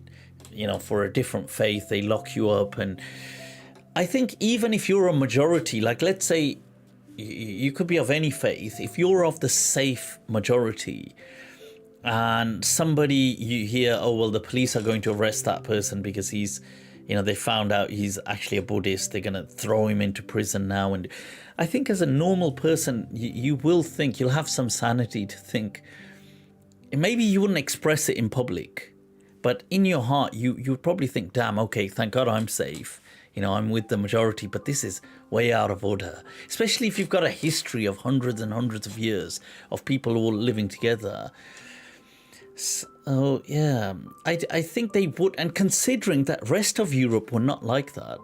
Speaker 2: you know, for a different faith, they lock you up. And I think even if you're a majority, like let's say you could be of any faith, if you're of the safe majority, and somebody, you hear, oh, well, the police are going to arrest that person because he's, you know, they found out he's actually a Buddhist, they're going to throw him into prison now. And I think as a normal person, you will think, you'll have some sanity to think, maybe you wouldn't express it in public, but in your heart, you would probably think, damn, okay, thank God I'm safe. You know, I'm with the majority, but this is way out of order, especially if you've got a history of hundreds and hundreds of years of people all living together. So yeah, I think they would, and considering that rest of Europe were not like that.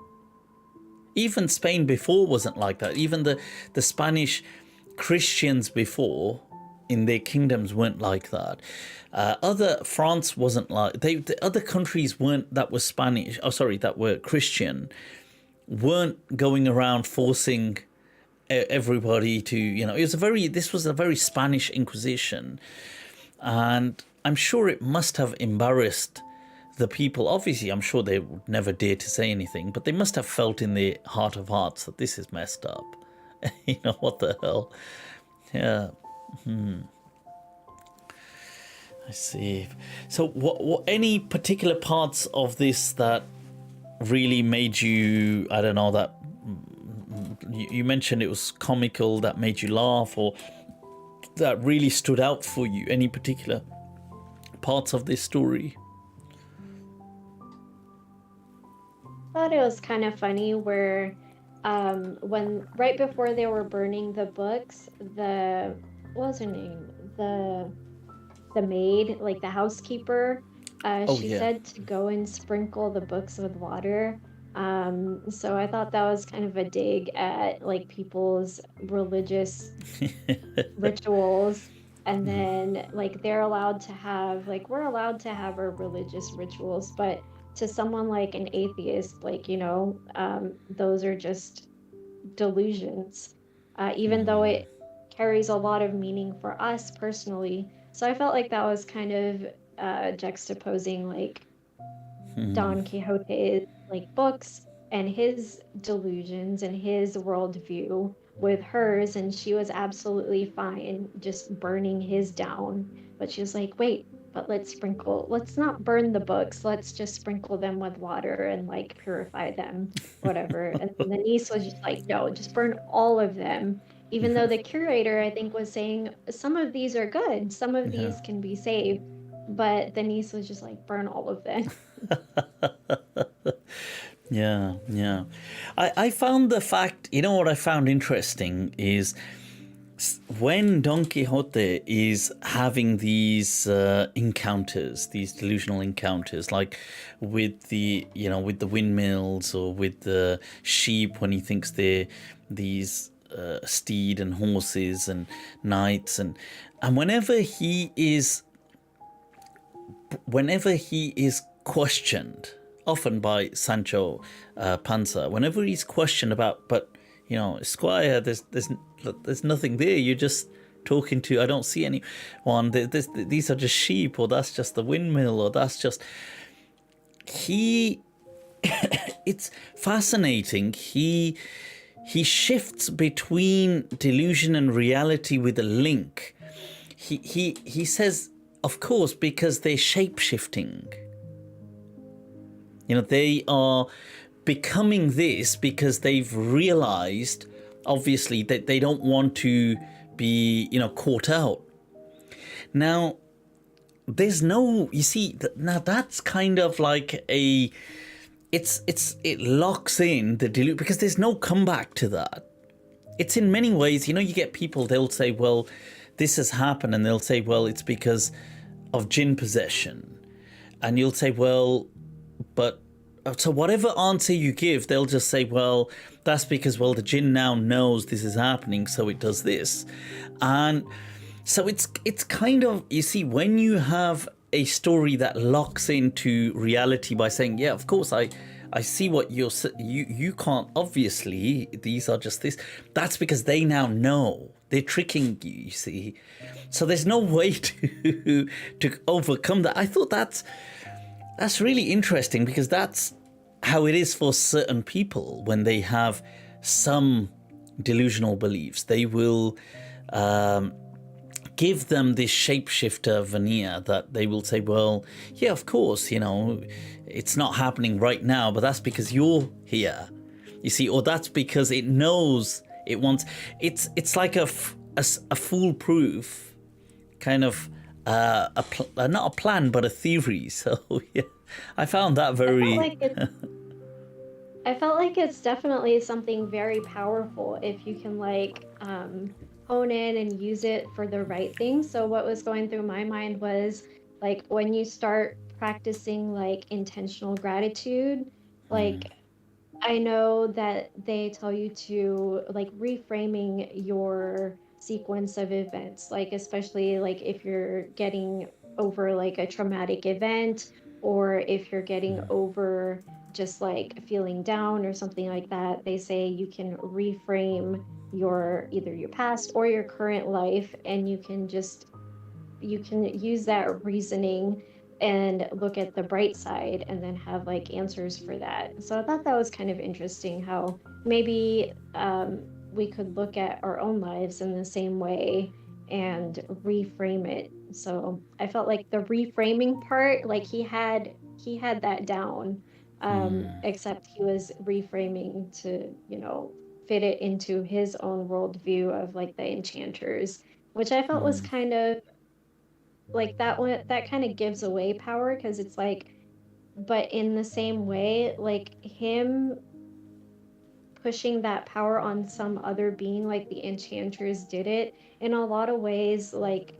Speaker 2: Even Spain before wasn't like that. Even the Spanish Christians before in their kingdoms weren't like that. France wasn't like, the other countries weren't, that were Spanish, that were Christian, weren't going around forcing everybody to, you know, this was a very Spanish Inquisition. And I'm sure it must have embarrassed the people. Obviously, I'm sure they would never dare to say anything, but they must have felt in their heart of hearts that this is messed up. You know, what the hell? Yeah. I see. So what any particular parts of this that really made you, I don't know, that you mentioned it was comical, that made you laugh, or that really stood out for you? Any particular parts of this story?
Speaker 3: I thought it was kind of funny where when right before they were burning the books, what was her name? The maid, like the housekeeper, she said to go and sprinkle the books with water. So I thought that was kind of a dig at like people's religious rituals. And then like they're allowed to have, like we're allowed to have our religious rituals, but to someone like an atheist, like, you know, those are just delusions, even though it carries a lot of meaning for us personally. So I felt like that was kind of juxtaposing like Don Quixote's like books and his delusions and his worldview with hers, and she was absolutely fine just burning his down. But she was like, wait, but let's not burn the books, let's just sprinkle them with water and like purify them, whatever. And then the niece was just like, no, just burn all of them, even though the curator, I think, was saying some of these are good, some of these can be saved, but the niece was just like, burn all of them.
Speaker 2: Yeah. I found the fact, you know what I found interesting is when Don Quixote is having these encounters, these delusional encounters, like with the windmills, or with the sheep when he thinks they're these steed and horses and knights, and whenever he is questioned, often by Sancho Panza, whenever he's questioned about, but you know, Squire, there's nothing there. You're just talking to, I don't see anyone. These are just sheep, or that's just the windmill, or that's just. It's fascinating. He shifts between delusion and reality with a link. He says, of course, because they're shape shifting. You know, they are becoming this because they've realized, obviously, that they don't want to be, you know, caught out. Now, there's no, you see, now that's kind of like it locks in the delusion, because there's no comeback to that. It's in many ways, you know, you get people, they'll say, well, this has happened, and they'll say, well, it's because of jinn possession. And you'll say, well, but so whatever answer you give, they'll just say, well, that's because, well, the jinn now knows this is happening, so it does this. And So it's kind of, you see, when you have a story that locks into reality by saying, yeah, of course, I see what you can't, obviously, these are just this. That's because they now know. They're tricking you, you see. So there's no way to overcome that. I thought that's really interesting, because that's how it is for certain people when they have some delusional beliefs. They will give them this shapeshifter veneer that they will say, well, yeah, of course, it's not happening right now, but that's because you're here, you see, or that's because it knows it wants. It's like a foolproof kind of not a plan, but a theory. So yeah, I found that very.
Speaker 3: I felt like it's definitely something very powerful if you can hone in and use it for the right things. So what was going through my mind was like when you start practicing like intentional gratitude, like I know that they tell you to like reframing your sequence of events, like especially like if you're getting over like a traumatic event, or if you're getting over just like feeling down or something like that, they say you can reframe your either your past or your current life, and you can use that reasoning and look at the bright side and then have like answers for that. So I thought that was kind of interesting how maybe we could look at our own lives in the same way and reframe it. So I felt like the reframing part, like he had that down, except he was reframing to, fit it into his own worldview of like the enchanters, which I felt was kind of like that one that kind of gives away power, because it's like, but in the same way, like him pushing that power on some other being like the enchanters did it in a lot of ways, like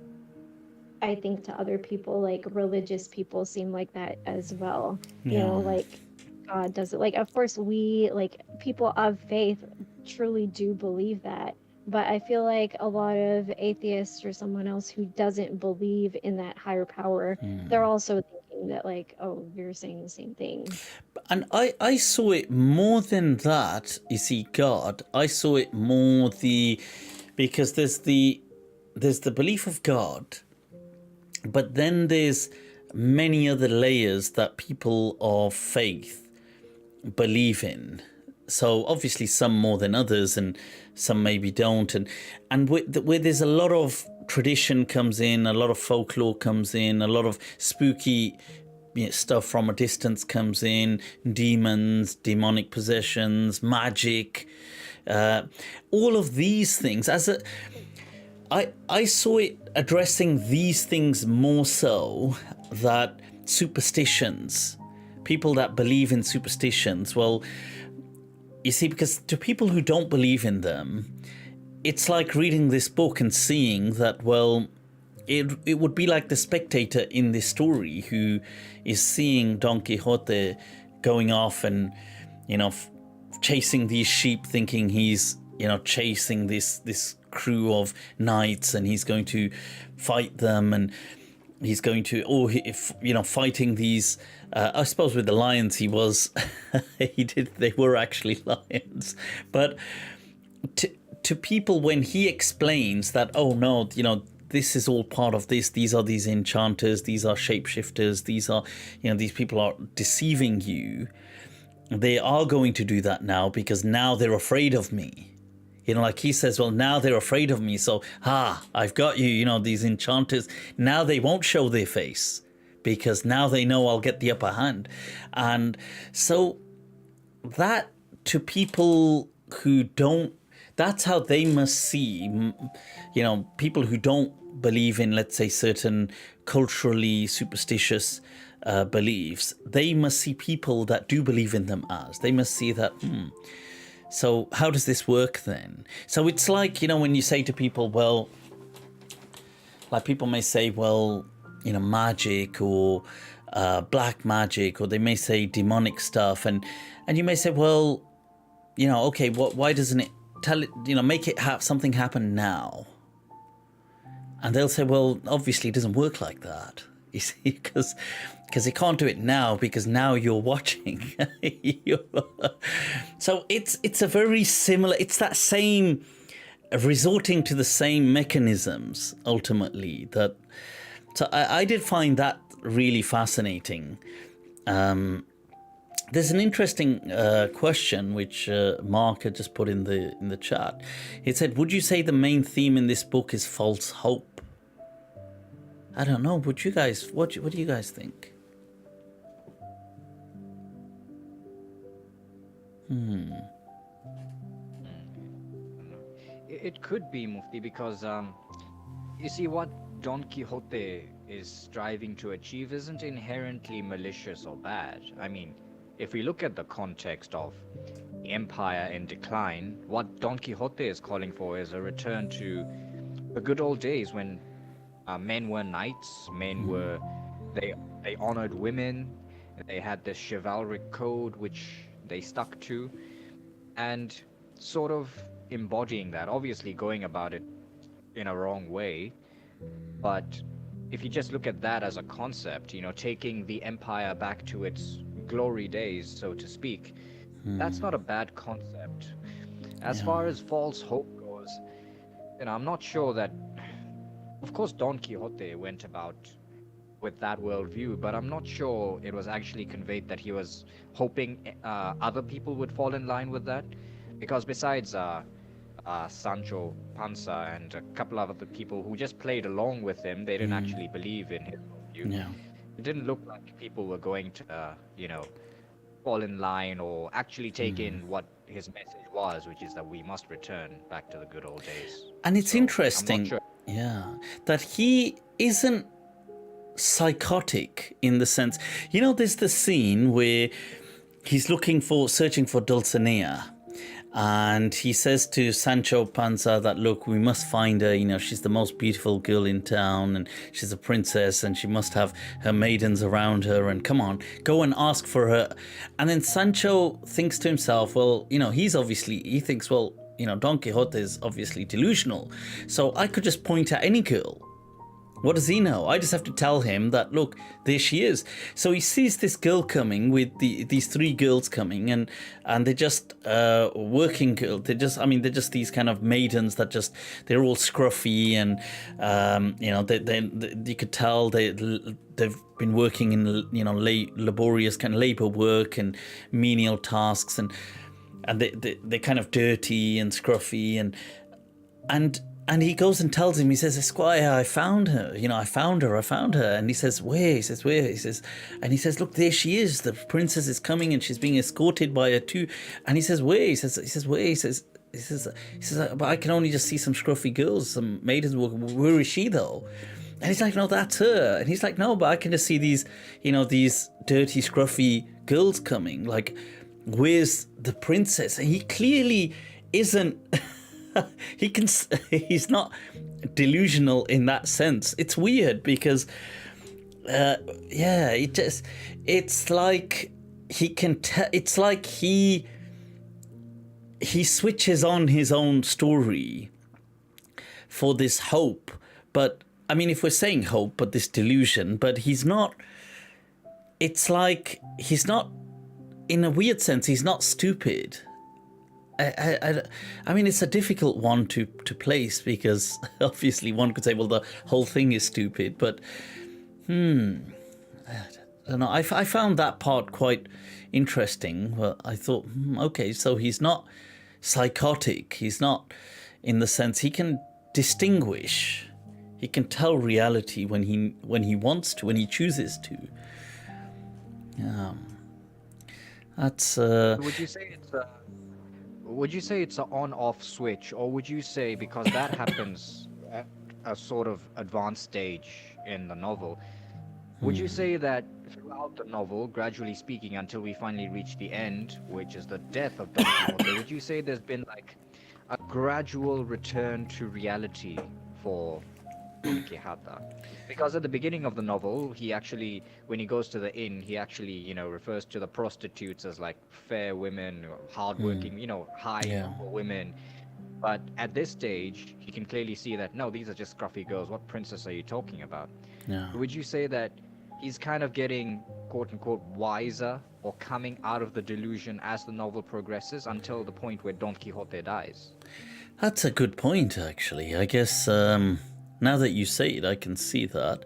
Speaker 3: I think to other people, like religious people seem like that as well.
Speaker 2: Yeah.
Speaker 3: Like God does it. Like of course we like people of faith truly do believe that. But I feel like a lot of atheists or someone else who doesn't believe in that higher power, they're also thinking that like, oh, you're saying the same thing.
Speaker 2: And I saw it more than that, you see, God. I saw it more because there's the belief of God, but then there's many other layers that people of faith believe in. So obviously some more than others, and some maybe don't, and where there's a lot of tradition comes in, a lot of folklore comes in, a lot of spooky stuff from a distance comes in, demons, demonic possessions, magic, all of these things. I saw it addressing these things more so, that superstitions, people that believe in superstitions, well, you see, because to people who don't believe in them, it's like reading this book and seeing that, well, it would be like the spectator in this story who is seeing Don Quixote going off and, chasing these sheep, thinking he's, chasing this crew of knights, and he's going to fight them, and he's going to, fighting these. I suppose with the lions he was, they were actually lions. But to people, when he explains that, oh no, this is all part of this, these are these enchanters, these are shapeshifters, these are, these people are deceiving you. They are going to do that now because now they're afraid of me. Like he says, well, now they're afraid of me. So, I've got you, these enchanters. Now they won't show their face because now they know I'll get the upper hand. And so that, to people who don't, that's how they must see, people who don't believe in, let's say, certain culturally superstitious beliefs. They must see people that do believe in them as. They must see that, so how does this work then? So it's like, when you say to people, well, like people may say, well, magic or black magic, or they may say demonic stuff. And you may say, well, okay, why doesn't it tell it, make it have something happen now? And they'll say, well, obviously it doesn't work like that. You see, because you can't do it now because now you're watching. So it's a very similar, it's that same, resorting to the same mechanisms ultimately. That so I did find that really fascinating. There's an interesting question which Mark had just put in the chat. He said, "Would you say the main theme in this book is false hope?" I don't know. Would you guys? What do you guys think?
Speaker 1: It could be, Mufti, because you see, what Don Quixote is striving to achieve isn't inherently malicious or bad. I mean, if we look at the context of the empire in decline, what Don Quixote is calling for is a return to the good old days when men were knights, they honored women, they had this chivalric code which they stuck to, and sort of embodying that, obviously going about it in a wrong way, but if you just look at that as a concept, taking the empire back to its glory days, so to speak, that's not a bad concept. As far as false hope goes, I'm not sure that, of course, Don Quixote went about with that worldview, but I'm not sure it was actually conveyed that he was hoping other people would fall in line with that, because besides Sancho Panza and a couple of other people who just played along with him, they didn't actually believe in his worldview.
Speaker 2: Yeah.
Speaker 1: It didn't look like people were going to, fall in line or actually take in what his message was, which is that we must return back to the good old days.
Speaker 2: And it's
Speaker 1: So, I'm not
Speaker 2: interesting,
Speaker 1: sure.
Speaker 2: that he isn't psychotic in the sense, there's the scene where he's searching for Dulcinea, and he says to Sancho Panza that, look, we must find her, she's the most beautiful girl in town, and she's a princess, and she must have her maidens around her, and come on, go and ask for her. And then Sancho thinks to himself, well, he thinks, well, Don Quixote is obviously delusional, so I could just point at any girl. What does he know? I just have to tell him that, look, there she is. So he sees this girl coming with these three girls coming, and they're just working girls. They're just these kind of maidens that they're all scruffy, and you could tell they've been working in laborious kind of labor work and menial tasks, and they're kind of dirty and scruffy, and he goes and tells him, he says, Esquire, I found her. I found her. And he says, where? He says, where? He says, look, there she is. The princess is coming and she's being escorted by her too. And he says, where? He says, where? He says, but I can only just see some scruffy girls, some maidens. Where is she though? And he's like, no, that's her. And he's like, no, but I can just see these dirty, scruffy girls coming. Like, where's the princess? And he clearly isn't... he's not delusional in that sense. It's weird because it's like he can it's like he switches on his own story for this hope. But I mean, if we're saying hope, but this delusion, but he's not, it's like he's not, in a weird sense, he's not stupid. I mean, it's a difficult one to place, because obviously one could say, well, the whole thing is stupid, but I don't know. I found that part quite interesting. Well, I thought, okay, so he's not psychotic. He's not, in the sense he can distinguish. He can tell reality when he wants to, when he chooses to. Yeah, that's.
Speaker 1: Would you say it's an on-off switch, or would you say, because that happens at a sort of advanced stage in the novel, would you say that throughout the novel, gradually speaking, until we finally reach the end, which is the death of Don Quixote, would you say there's been like a gradual return to reality for Don Quixote? Because at the beginning of the novel, he actually, when he goes to the inn, he actually, refers to the prostitutes as like fair women, hardworking, high women. But at this stage, he can clearly see that, no, these are just scruffy girls. What princess are you talking about?
Speaker 2: Yeah.
Speaker 1: Would you say that he's kind of getting, quote unquote, wiser or coming out of the delusion as the novel progresses until the point where Don Quixote dies?
Speaker 2: That's a good point, actually. I guess now that you say it, I can see that.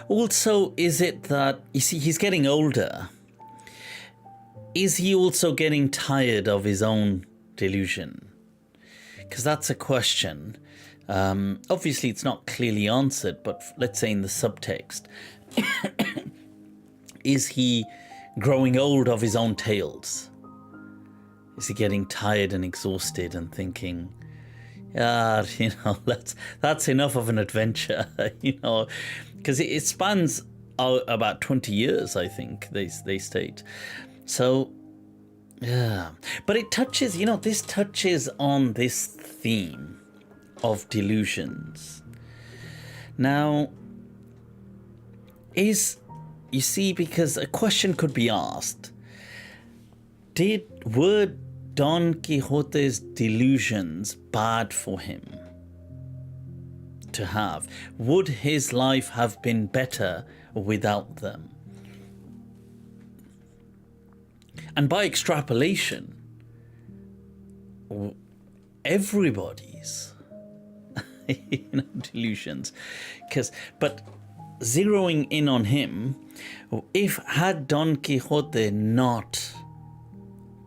Speaker 2: Also, is it that, you see, he's getting older. Is he also getting tired of his own delusion? Because that's a question. Obviously, it's not clearly answered, but let's say in the subtext, is he growing old of his own tales? Is he getting tired and exhausted and thinking, that's enough of an adventure, because it spans out about 20 years, I think they state. So, yeah, but it touches, this touches on this theme of delusions. Now, you see, because a question could be asked, were Don Quixote's delusions bad for him to have? Would his life have been better without them? And by extrapolation, everybody's delusions. But zeroing in on him, had Don Quixote not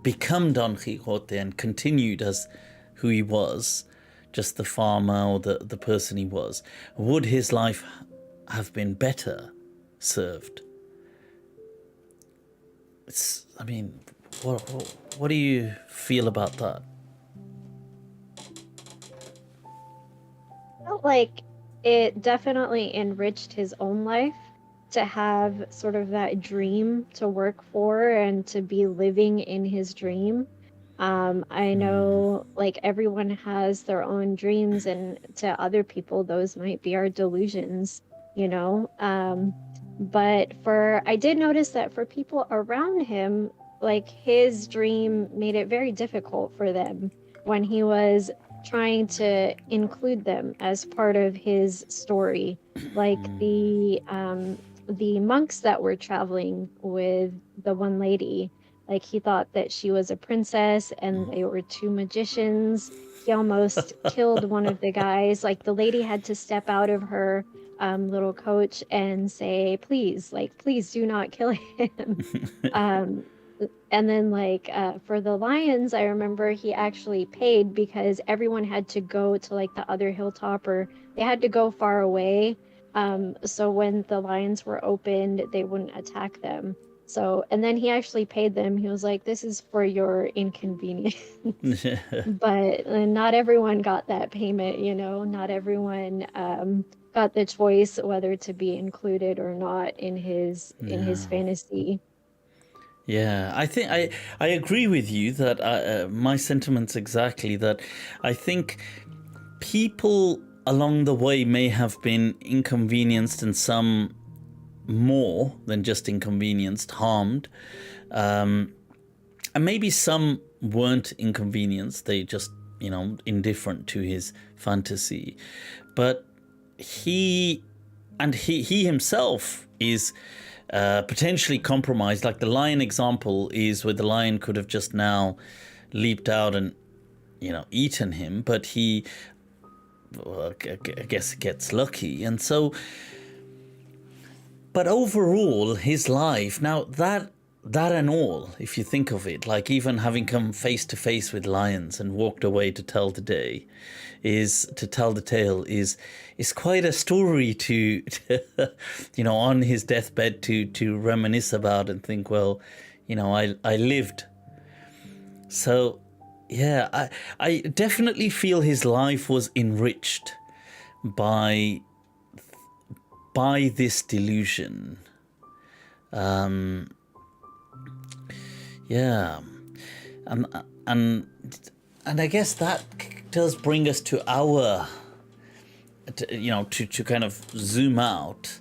Speaker 2: become Don Quixote and continued as who he was, just the farmer or the person he was, would his life have been better served? What do you feel about that?
Speaker 3: Felt like it definitely enriched his own life to have sort of that dream to work for and to be living in his dream. I know like everyone has their own dreams, and to other people those might be our delusions, but I did notice that for people around him, like his dream made it very difficult for them when he was trying to include them as part of his story. Like the monks that were traveling with the one lady, like he thought that she was a princess and they were two magicians. He almost killed one of the guys. Like the lady had to step out of her little coach and say, please do not kill him. And then for the lions, I remember he actually paid because everyone had to go to like the other hilltop, or they had to go far away. So when the lions were opened, they wouldn't attack them. So, and then he actually paid them. He was like, this is for your inconvenience. But not everyone got that payment, not everyone got the choice whether to be included or not in his fantasy.
Speaker 2: Yeah, I think I agree with you that my sentiments exactly that. I think people along the way may have been inconvenienced, and some more than just inconvenienced, harmed, and maybe some weren't inconvenienced, they just indifferent to his fantasy. But he himself is potentially compromised. Like the lion example is where the lion could have just now leaped out and eaten him, but he I guess gets lucky. And so, but overall his life, now that and all, if you think of it, like even having come face to face with lions and walked away to tell the tale is quite a story to on his deathbed to reminisce about and think, well, I lived. So yeah, I definitely feel his life was enriched by this delusion. Yeah, and I guess that does bring us to our, to kind of zoom out.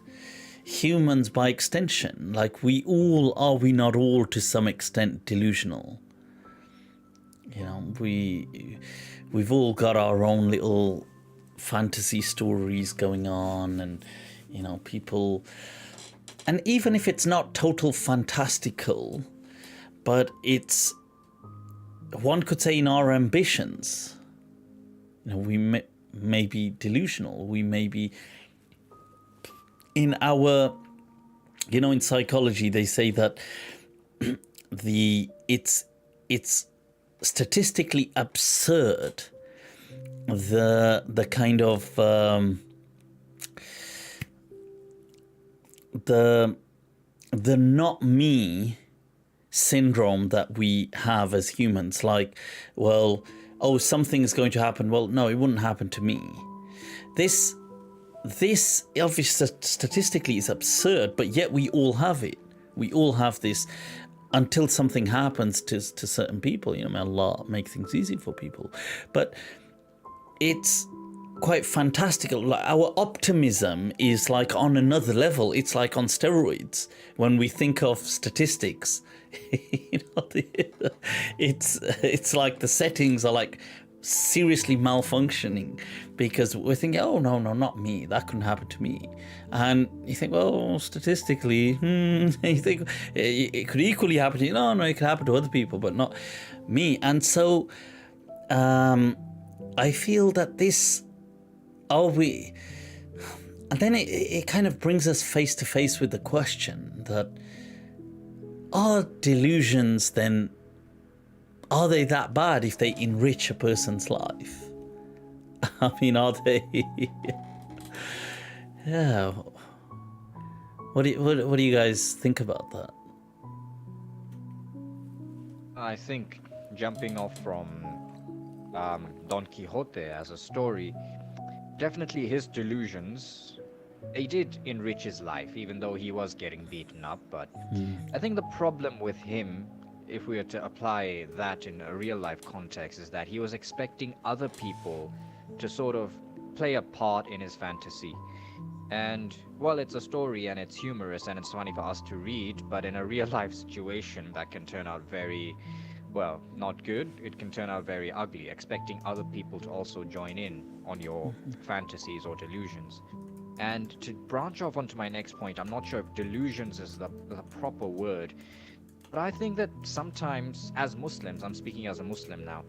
Speaker 2: Humans by extension, like are we not all to some extent delusional? You know, we've all got our own little fantasy stories going on, and you know, people, and even if it's not total fantastical, but it's, one could say, in our ambitions, you know, we may be delusional, we may be in our, you know, in psychology they say that it's statistically absurd, the kind of the not me syndrome that we have as humans. Like, well, oh, something's going to happen. Well, no, it wouldn't happen to me. This obviously statistically is absurd, but yet we all have it. We all have this until something happens to certain people. You know, may Allah make things easy for people. But it's quite fantastical. Like, our optimism is like on another level. It's like on steroids when we think of statistics. You know, it's like the settings are like seriously malfunctioning, because we're thinking, oh no, not me, that couldn't happen to me. And you think, well, statistically, you think it could equally happen to you. No, it could happen to other people, but not me. And so I feel that this, and then it kind of brings us face to face with the question that, are delusions then, are they that bad if they enrich a person's life? I mean, are they? Yeah. What do you guys think about that?
Speaker 1: I think jumping off from Don Quixote as a story, definitely his delusions, they did enrich his life, even though he was getting beaten up. But I think the problem with him, if we were to apply that in a real life context, is that he was expecting other people to sort of play a part in his fantasy. And, well, it's a story and it's humorous and it's funny for us to read, but in a real life situation that can turn out very, well, not good. It can turn out very ugly, expecting other people to also join in on your fantasies or delusions. And to branch off onto my next point, I'm not sure if delusions is the proper word, but I think that sometimes, as Muslims, I'm speaking as a Muslim now,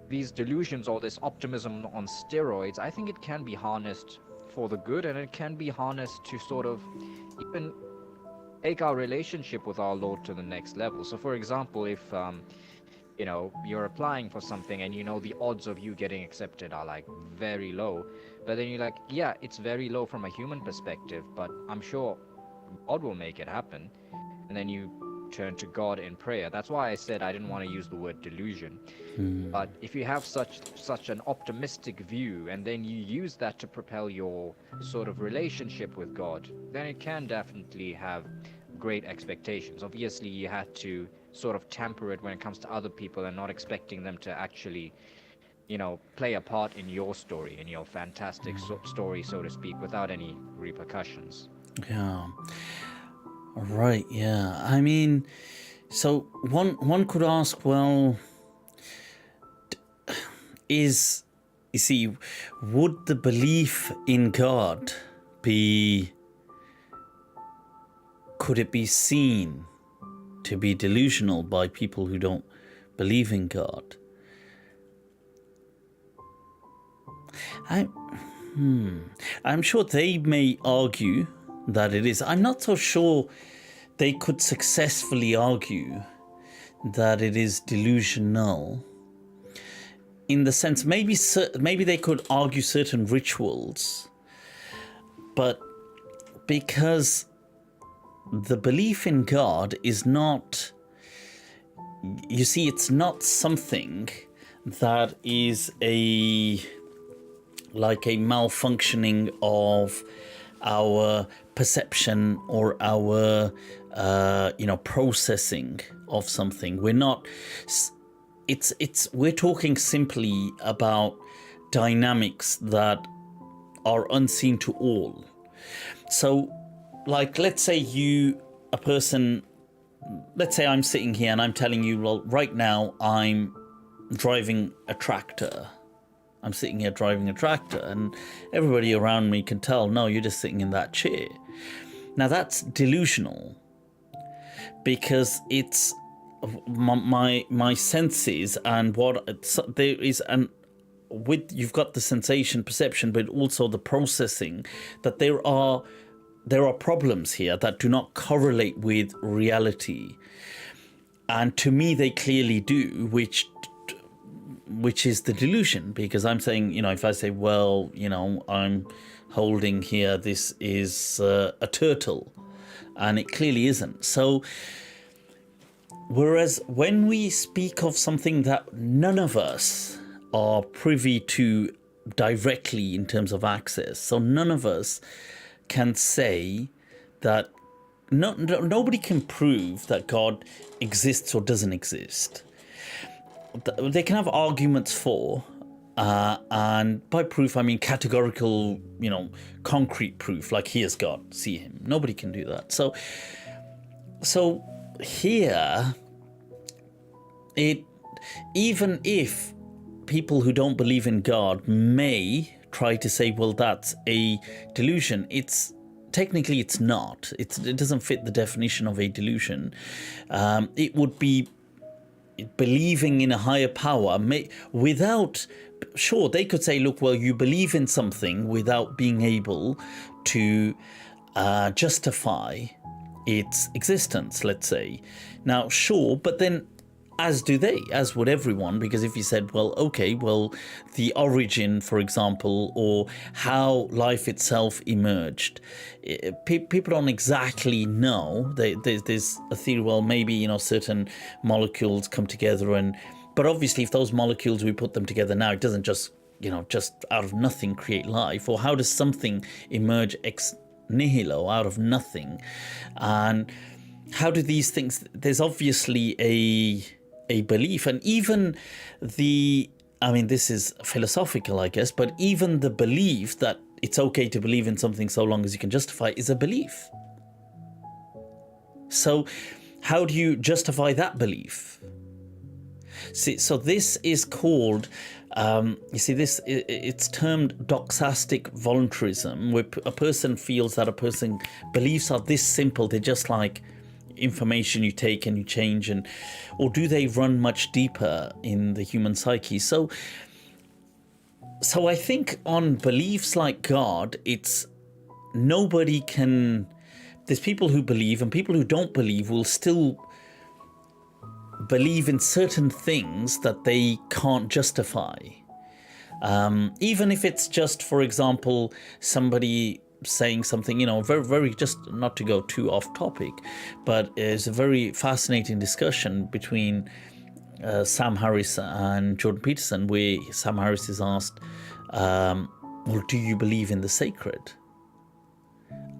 Speaker 1: these delusions or this optimism on steroids, I think it can be harnessed for the good, and it can be harnessed to sort of even take our relationship with our Lord to the next level. So, for example, if you know, you're applying for something and you know the odds of you getting accepted are like very low, but then you're like, yeah, it's very low from a human perspective, but I'm sure God will make it happen. And then you turn to God in prayer. That's why I said I didn't want to use the word delusion. But if you have such an optimistic view, and then you use that to propel your sort of relationship with God, then it can definitely have great expectations. Obviously, you had to sort of temper it when it comes to other people and not expecting them to actually, you know, play a part in your story, in your fantastic story, so to speak, without any repercussions.
Speaker 2: Yeah. Right, yeah. I mean, so one could ask, well, you see, would the belief in God could it be seen to be delusional by people who don't believe in God? I'm sure they may argue that it is. I'm not so sure they could successfully argue that it is delusional, in the sense, maybe they could argue certain rituals, but because the belief in God is not, you see, it's not something that is like a malfunctioning of our perception or our processing of something. We're talking simply about dynamics that are unseen to all. So, like, let's say I'm sitting here and I'm telling you, well, right now I'm driving a tractor. I'm sitting here driving a tractor, and everybody around me can tell, no, you're just sitting in that chair. Now that's delusional, because it's my senses and there is you've got the sensation, perception, but also the processing, that there are problems here that do not correlate with reality. And to me, they clearly do, which is the delusion, because I'm saying, if I say, well, I'm holding here, this is a turtle, and it clearly isn't. So, whereas when we speak of something that none of us are privy to directly in terms of access, so none of us can say that, nobody can prove that God exists or doesn't exist. They can have arguments for, and by proof I mean categorical, concrete proof, like here's God, see him. Nobody can do that. So here, even if people who don't believe in God may try to say, well, that's a delusion, technically it's not. It doesn't fit the definition of a delusion. It would be believing in a higher power without, sure, they could say, look, well, you believe in something without being able to justify its existence, let's say. Now, sure, but then as would everyone, because if you said, well, okay, well, the origin, for example, or how life itself emerged, people don't exactly know. There's a theory, well, maybe, certain molecules come together, but obviously if those molecules, we put them together now, it doesn't just out of nothing create life. Or how does something emerge ex nihilo, out of nothing? And how do these things, there's obviously a belief, and even this is philosophical, I guess, but even the belief that it's okay to believe in something so long as you can justify is a belief. So how do you justify that belief? See, so this is called, it's termed doxastic voluntarism, where a person feels that a person beliefs are this simple, they're just like information you take and you change, or do they run much deeper in the human psyche? So I think on beliefs like God, it's nobody can, there's people who believe, and people who don't believe will still believe in certain things that they can't justify. Even if it's just, for example, somebody saying something, very, very, just not to go too off topic, but it's a very fascinating discussion between Sam Harris and Jordan Peterson, where Sam Harris is asked, well, do you believe in the sacred?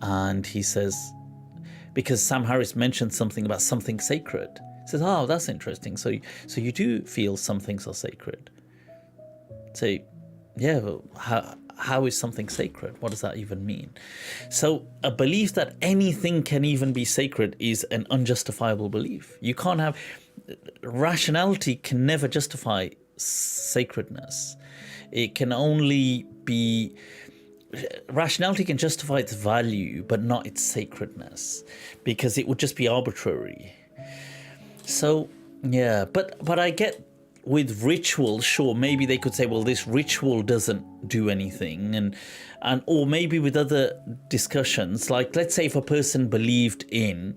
Speaker 2: And he says, because Sam Harris mentioned something about something sacred, he says, oh, that's interesting. So you do feel some things are sacred. So, yeah, well, how is something sacred? What does that even mean? So a belief that anything can even be sacred is an unjustifiable belief. You can't have, rationality can never justify sacredness. It can only be, rationality can justify its value, but not its sacredness, because it would just be arbitrary. So, yeah, but I get, with ritual, sure, maybe they could say, well, this ritual doesn't do anything, and or maybe with other discussions, like, let's say if a person believed in,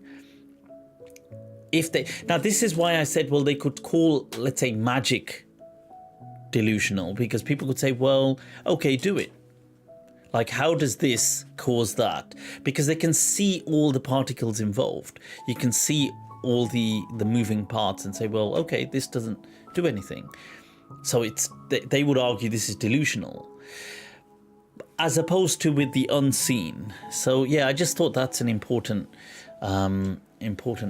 Speaker 2: now this is why I said, well, they could call, let's say, magic delusional, because people could say, well, okay, do it. Like, how does this cause that? Because they can see all the particles involved. You can see all the moving parts and say, well, okay, this doesn't do anything. So they would argue this is delusional, as opposed to with the unseen. So yeah, I just thought that's an important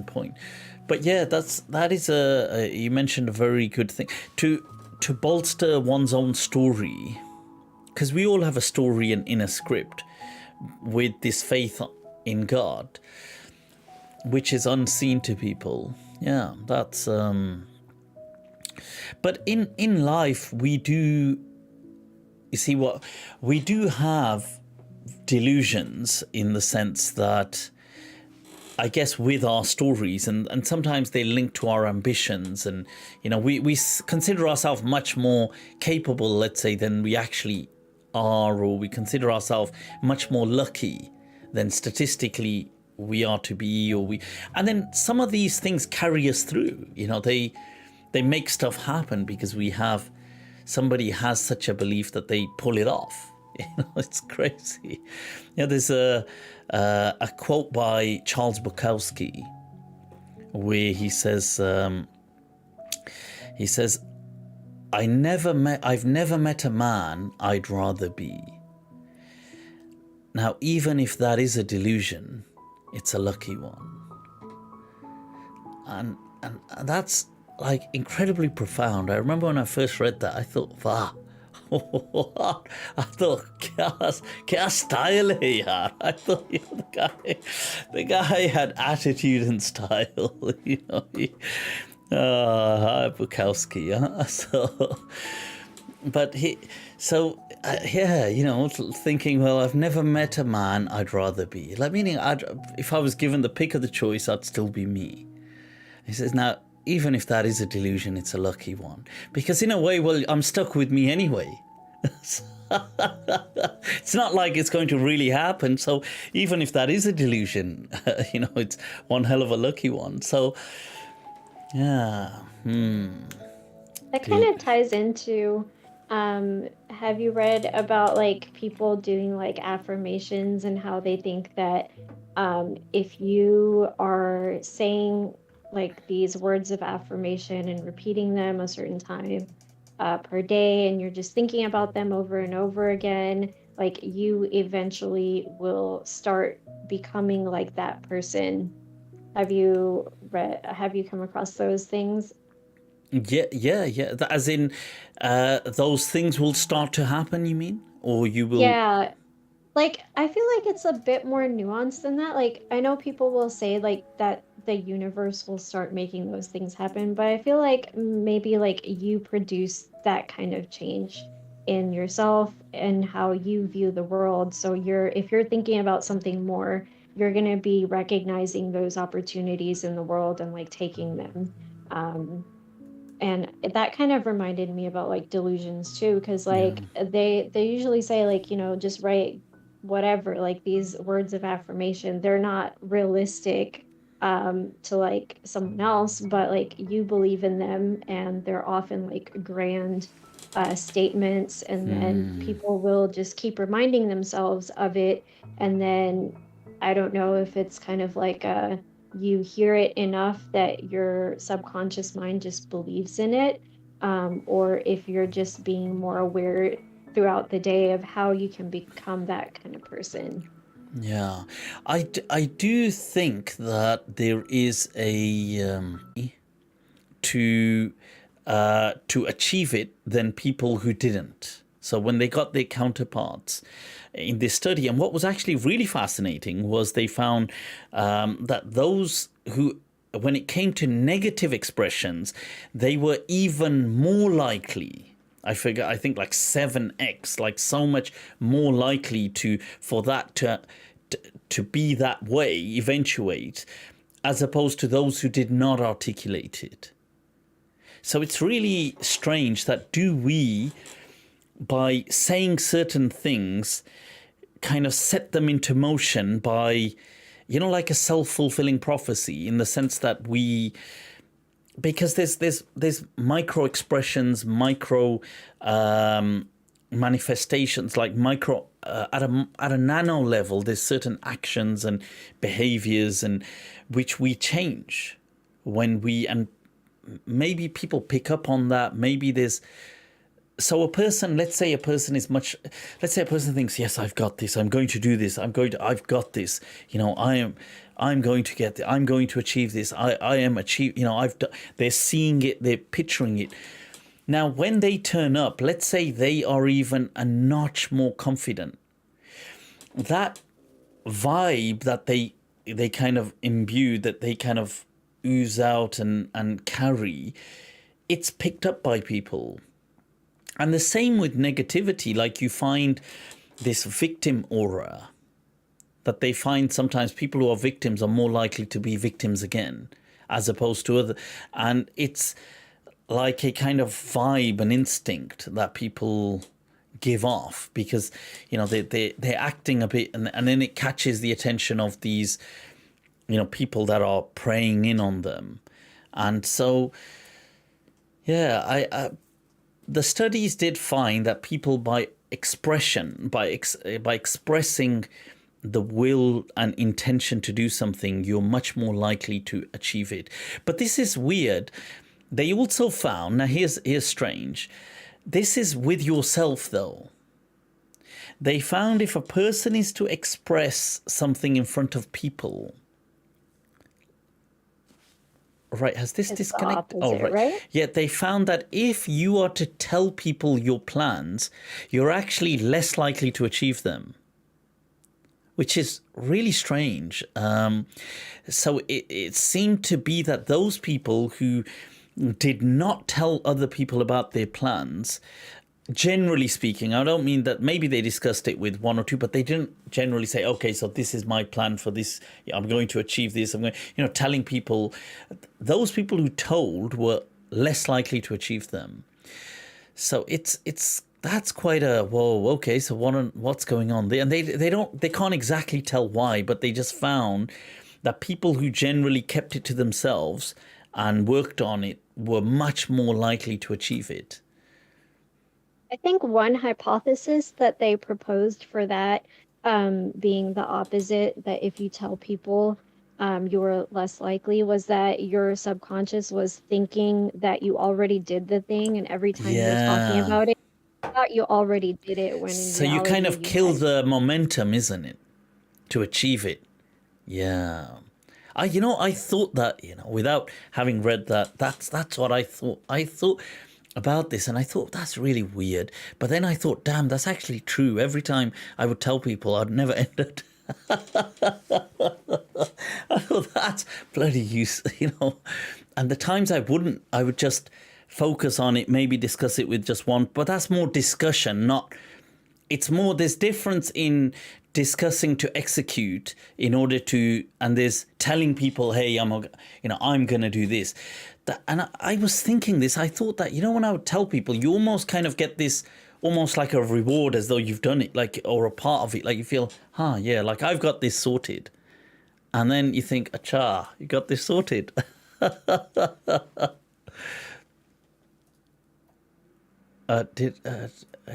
Speaker 2: point. But yeah, that is you mentioned a very good thing to bolster one's own story, because we all have a story and inner script with this faith in God, which is unseen to people. Yeah, that's But in life, we do, you see what, we do have delusions in the sense that, I guess, with our stories, and sometimes they link to our ambitions, and we consider ourselves much more capable, let's say, than we actually are, or we consider ourselves much more lucky than statistically we are to be, and then some of these things carry us through. They make stuff happen because somebody has such a belief that they pull it off. It's crazy. There's a quote by Charles Bukowski where he says, I've never met a man I'd rather be. Now, even if that is a delusion, it's a lucky one. And that's like incredibly profound. I remember when I first read that, I thought, wow. What? I thought, kya style hai yaar. I thought, the guy had attitude and style. Bukowski. Thinking, well, I've never met a man I'd rather be. Like, meaning, if I was given the pick of the choice, I'd still be me. He says, now, even if that is a delusion, it's a lucky one. Because in a way, well, I'm stuck with me anyway. It's not like it's going to really happen. So even if that is a delusion, it's one hell of a lucky one. So, yeah.
Speaker 3: That kind of ties into, have you read about like people doing like affirmations and how they think that if you are saying like these words of affirmation and repeating them a certain time per day, and you're just thinking about them over and over again, like you eventually will start becoming like that person. Have you come across those things?
Speaker 2: Yeah. As in, those things will start to happen, you mean? Or you will...
Speaker 3: Yeah. Like, I feel like it's a bit more nuanced than that. Like, I know people will say, like, that the universe will start making those things happen, but I feel like maybe, like, you produce that kind of change in yourself and how you view the world. So if you're thinking about something more, you're going to be recognizing those opportunities in the world and, like, taking them. And that kind of reminded me about, like, delusions, too, because, like, they usually say, like, just write whatever, like these words of affirmation, they're not realistic to like someone else, but like you believe in them, and they're often like grand statements, and then people will just keep reminding themselves of it, and then I don't know if it's kind of like you hear it enough that your subconscious mind just believes in it, or if you're just being more aware throughout the day of how you can become that kind of person.
Speaker 2: Yeah, I do think that there is a to achieve it than people who didn't. So when they got their counterparts in this study, and what was actually really fascinating was they found that those who, when it came to negative expressions, they were even more likely. I think like 7x, like so much more likely for that to be that way, eventuate, as opposed to those who did not articulate it. So it's really strange that do we, by saying certain things, kind of set them into motion by, like a self-fulfilling prophecy, in the sense that because there's micro expressions, micro manifestations, like micro at a nano level. There's certain actions and behaviors and which we change and maybe people pick up on that. Maybe there's let's say a person thinks, yes, I've got this, I'm going to do this, I've got this, I'm going to get it, I'm going to achieve this, I am achieve, they're seeing it, they're picturing it. Now, when they turn up, let's say they are even a notch more confident, that vibe that they kind of imbue, that they kind of ooze out and carry, it's picked up by people. And the same with negativity, like you find this victim aura, that they find sometimes people who are victims are more likely to be victims again, as opposed to other. And it's like a kind of vibe, an instinct that people give off, because, you know, they're acting a bit, and then it catches the attention of these, you know, people that are preying in on them. And so, yeah, the studies did find that people, by expression, by expressing the will and intention to do something, you're much more likely to achieve it. But this is weird. They also found, now here's strange. This is with yourself, though. They found if a person is to express something in front of people. Right, has this disconnected? Oh, right. Yeah, they found that if you are to tell people your plans, you're actually less likely to achieve them, which is really strange. So it seemed to be that those people who did not tell other people about their plans, generally speaking, I don't mean that maybe they discussed it with one or two, but they didn't generally say, okay, so this is my plan for this. I'm going to achieve this. I'm going, you know, telling people. Those people who told were less likely to achieve them. So that's quite a whoa. Okay, so what's going on there? And they can't exactly tell why, but they just found that people who generally kept it to themselves and worked on it were much more likely to achieve it.
Speaker 3: I think one hypothesis that they proposed for that being the opposite, that if you tell people you're less likely, was that your subconscious was thinking that you already did the thing, and every time you're talking about it, you thought you already did it, when in
Speaker 2: so
Speaker 3: reality,
Speaker 2: you kind of kill the momentum, isn't it, to achieve it? Yeah. I thought that, without having read that, that's what I thought. I thought about this, and I thought that's really weird. But then I thought, damn, that's actually true. Every time I would tell people, I'd never ended. I thought that's bloody use, And the times I wouldn't, I would just focus on it, maybe discuss it with just one. But that's more discussion, not. It's more, there's difference in discussing to execute in order to, and there's telling people, hey, I'm going to do this. And I was thinking this, I thought that, when I would tell people, you almost kind of get this, almost like a reward as though you've done it, like, or a part of it, like you feel, yeah, like I've got this sorted. And then you think, acha, you got this sorted.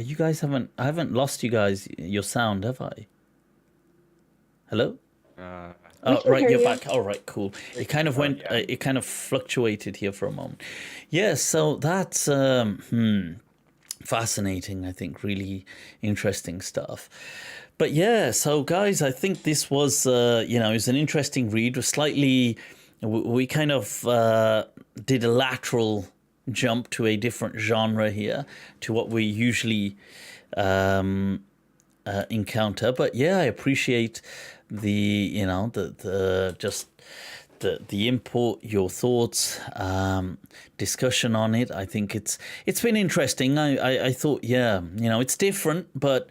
Speaker 2: You guys I haven't lost you guys, your sound, have I? Hello? Oh, right, you're back. All right, cool. It kind of went, it kind of fluctuated here for a moment. Yeah, so that's fascinating, I think, really interesting stuff. But yeah, so guys, I think this was, it was an interesting read. We kind of did a lateral jump to a different genre here to what we usually encounter. But yeah, I appreciate the input, your thoughts, discussion on it. I think it's been interesting. I thought, it's different, but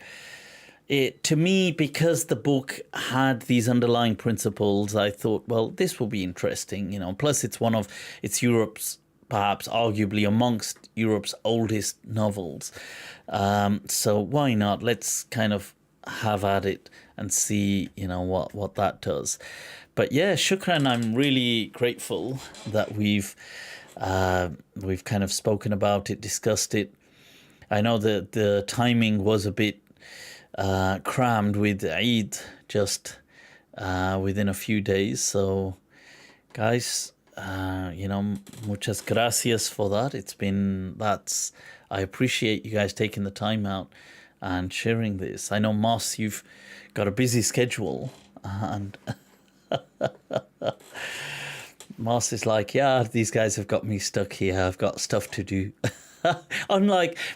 Speaker 2: to me, because the book had these underlying principles, I thought, well, this will be interesting, plus it's Europe's, perhaps arguably amongst Europe's oldest novels. So why not? Let's kind of have at it and see, what that does. But yeah, shukran. I'm really grateful that we've kind of spoken about it, discussed it. I know that the timing was a bit crammed with Eid just within a few days. So, guys, muchas gracias for that. I appreciate you guys taking the time out and sharing this. I know, Moss, you've got a busy schedule, and Moss is like, yeah, these guys have got me stuck here. I've got stuff to do.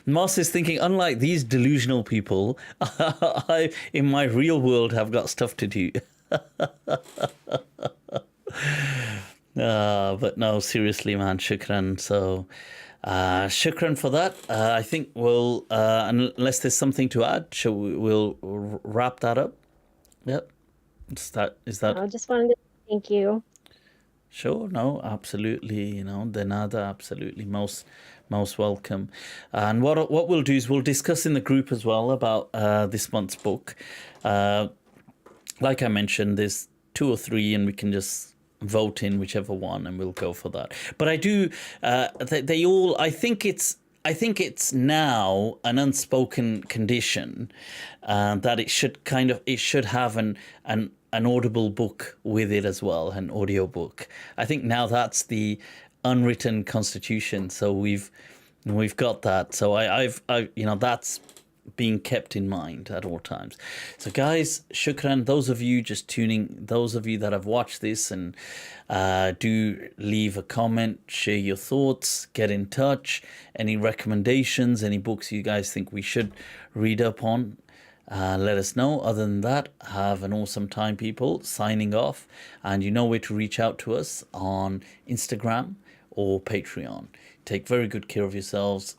Speaker 2: Moss is thinking, unlike these delusional people, I, in my real world, have got stuff to do. But no, seriously, man, shukran. So, Shukran for that. I think we'll, unless there's something to add, we'll wrap that up. Yep. Is that
Speaker 3: I just wanted to thank you.
Speaker 2: sure? No, absolutely. De nada, absolutely. Most welcome. And what we'll do is we'll discuss in the group as well about this month's book. Like I mentioned, there's 2 or 3, and we can just vote in whichever one, and we'll go for that. But I do. They all. I think it's now an unspoken condition that it should have an audible book with it as well, an audio book. I think now that's the unwritten constitution. So we've got that. So I've that's being kept in mind at all times. So guys, shukran. Those of you just tuning, those of you that have watched this, and do leave a comment, share your thoughts, get in touch, any recommendations, any books you guys think we should read up on, let us know. Other than that, have an awesome time, people. Signing off, and you know where to reach out to us on Instagram or Patreon. Take very good care of yourselves.